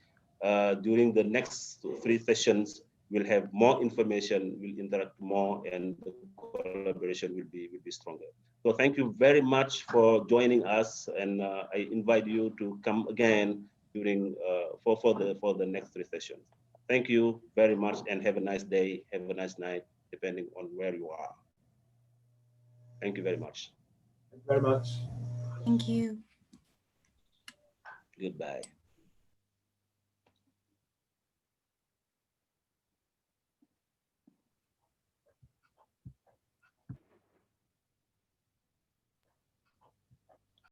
[SPEAKER 1] during the next 3 sessions, we'll have more information, we'll interact more, and the collaboration will be stronger. So thank you very much for joining us, and I invite you to come again during for the next 3 sessions. Thank you very much, and have a nice day, have a nice night, depending on where you are. Thank you very much.
[SPEAKER 8] Thank you very much.
[SPEAKER 11] Thank you.
[SPEAKER 1] Goodbye.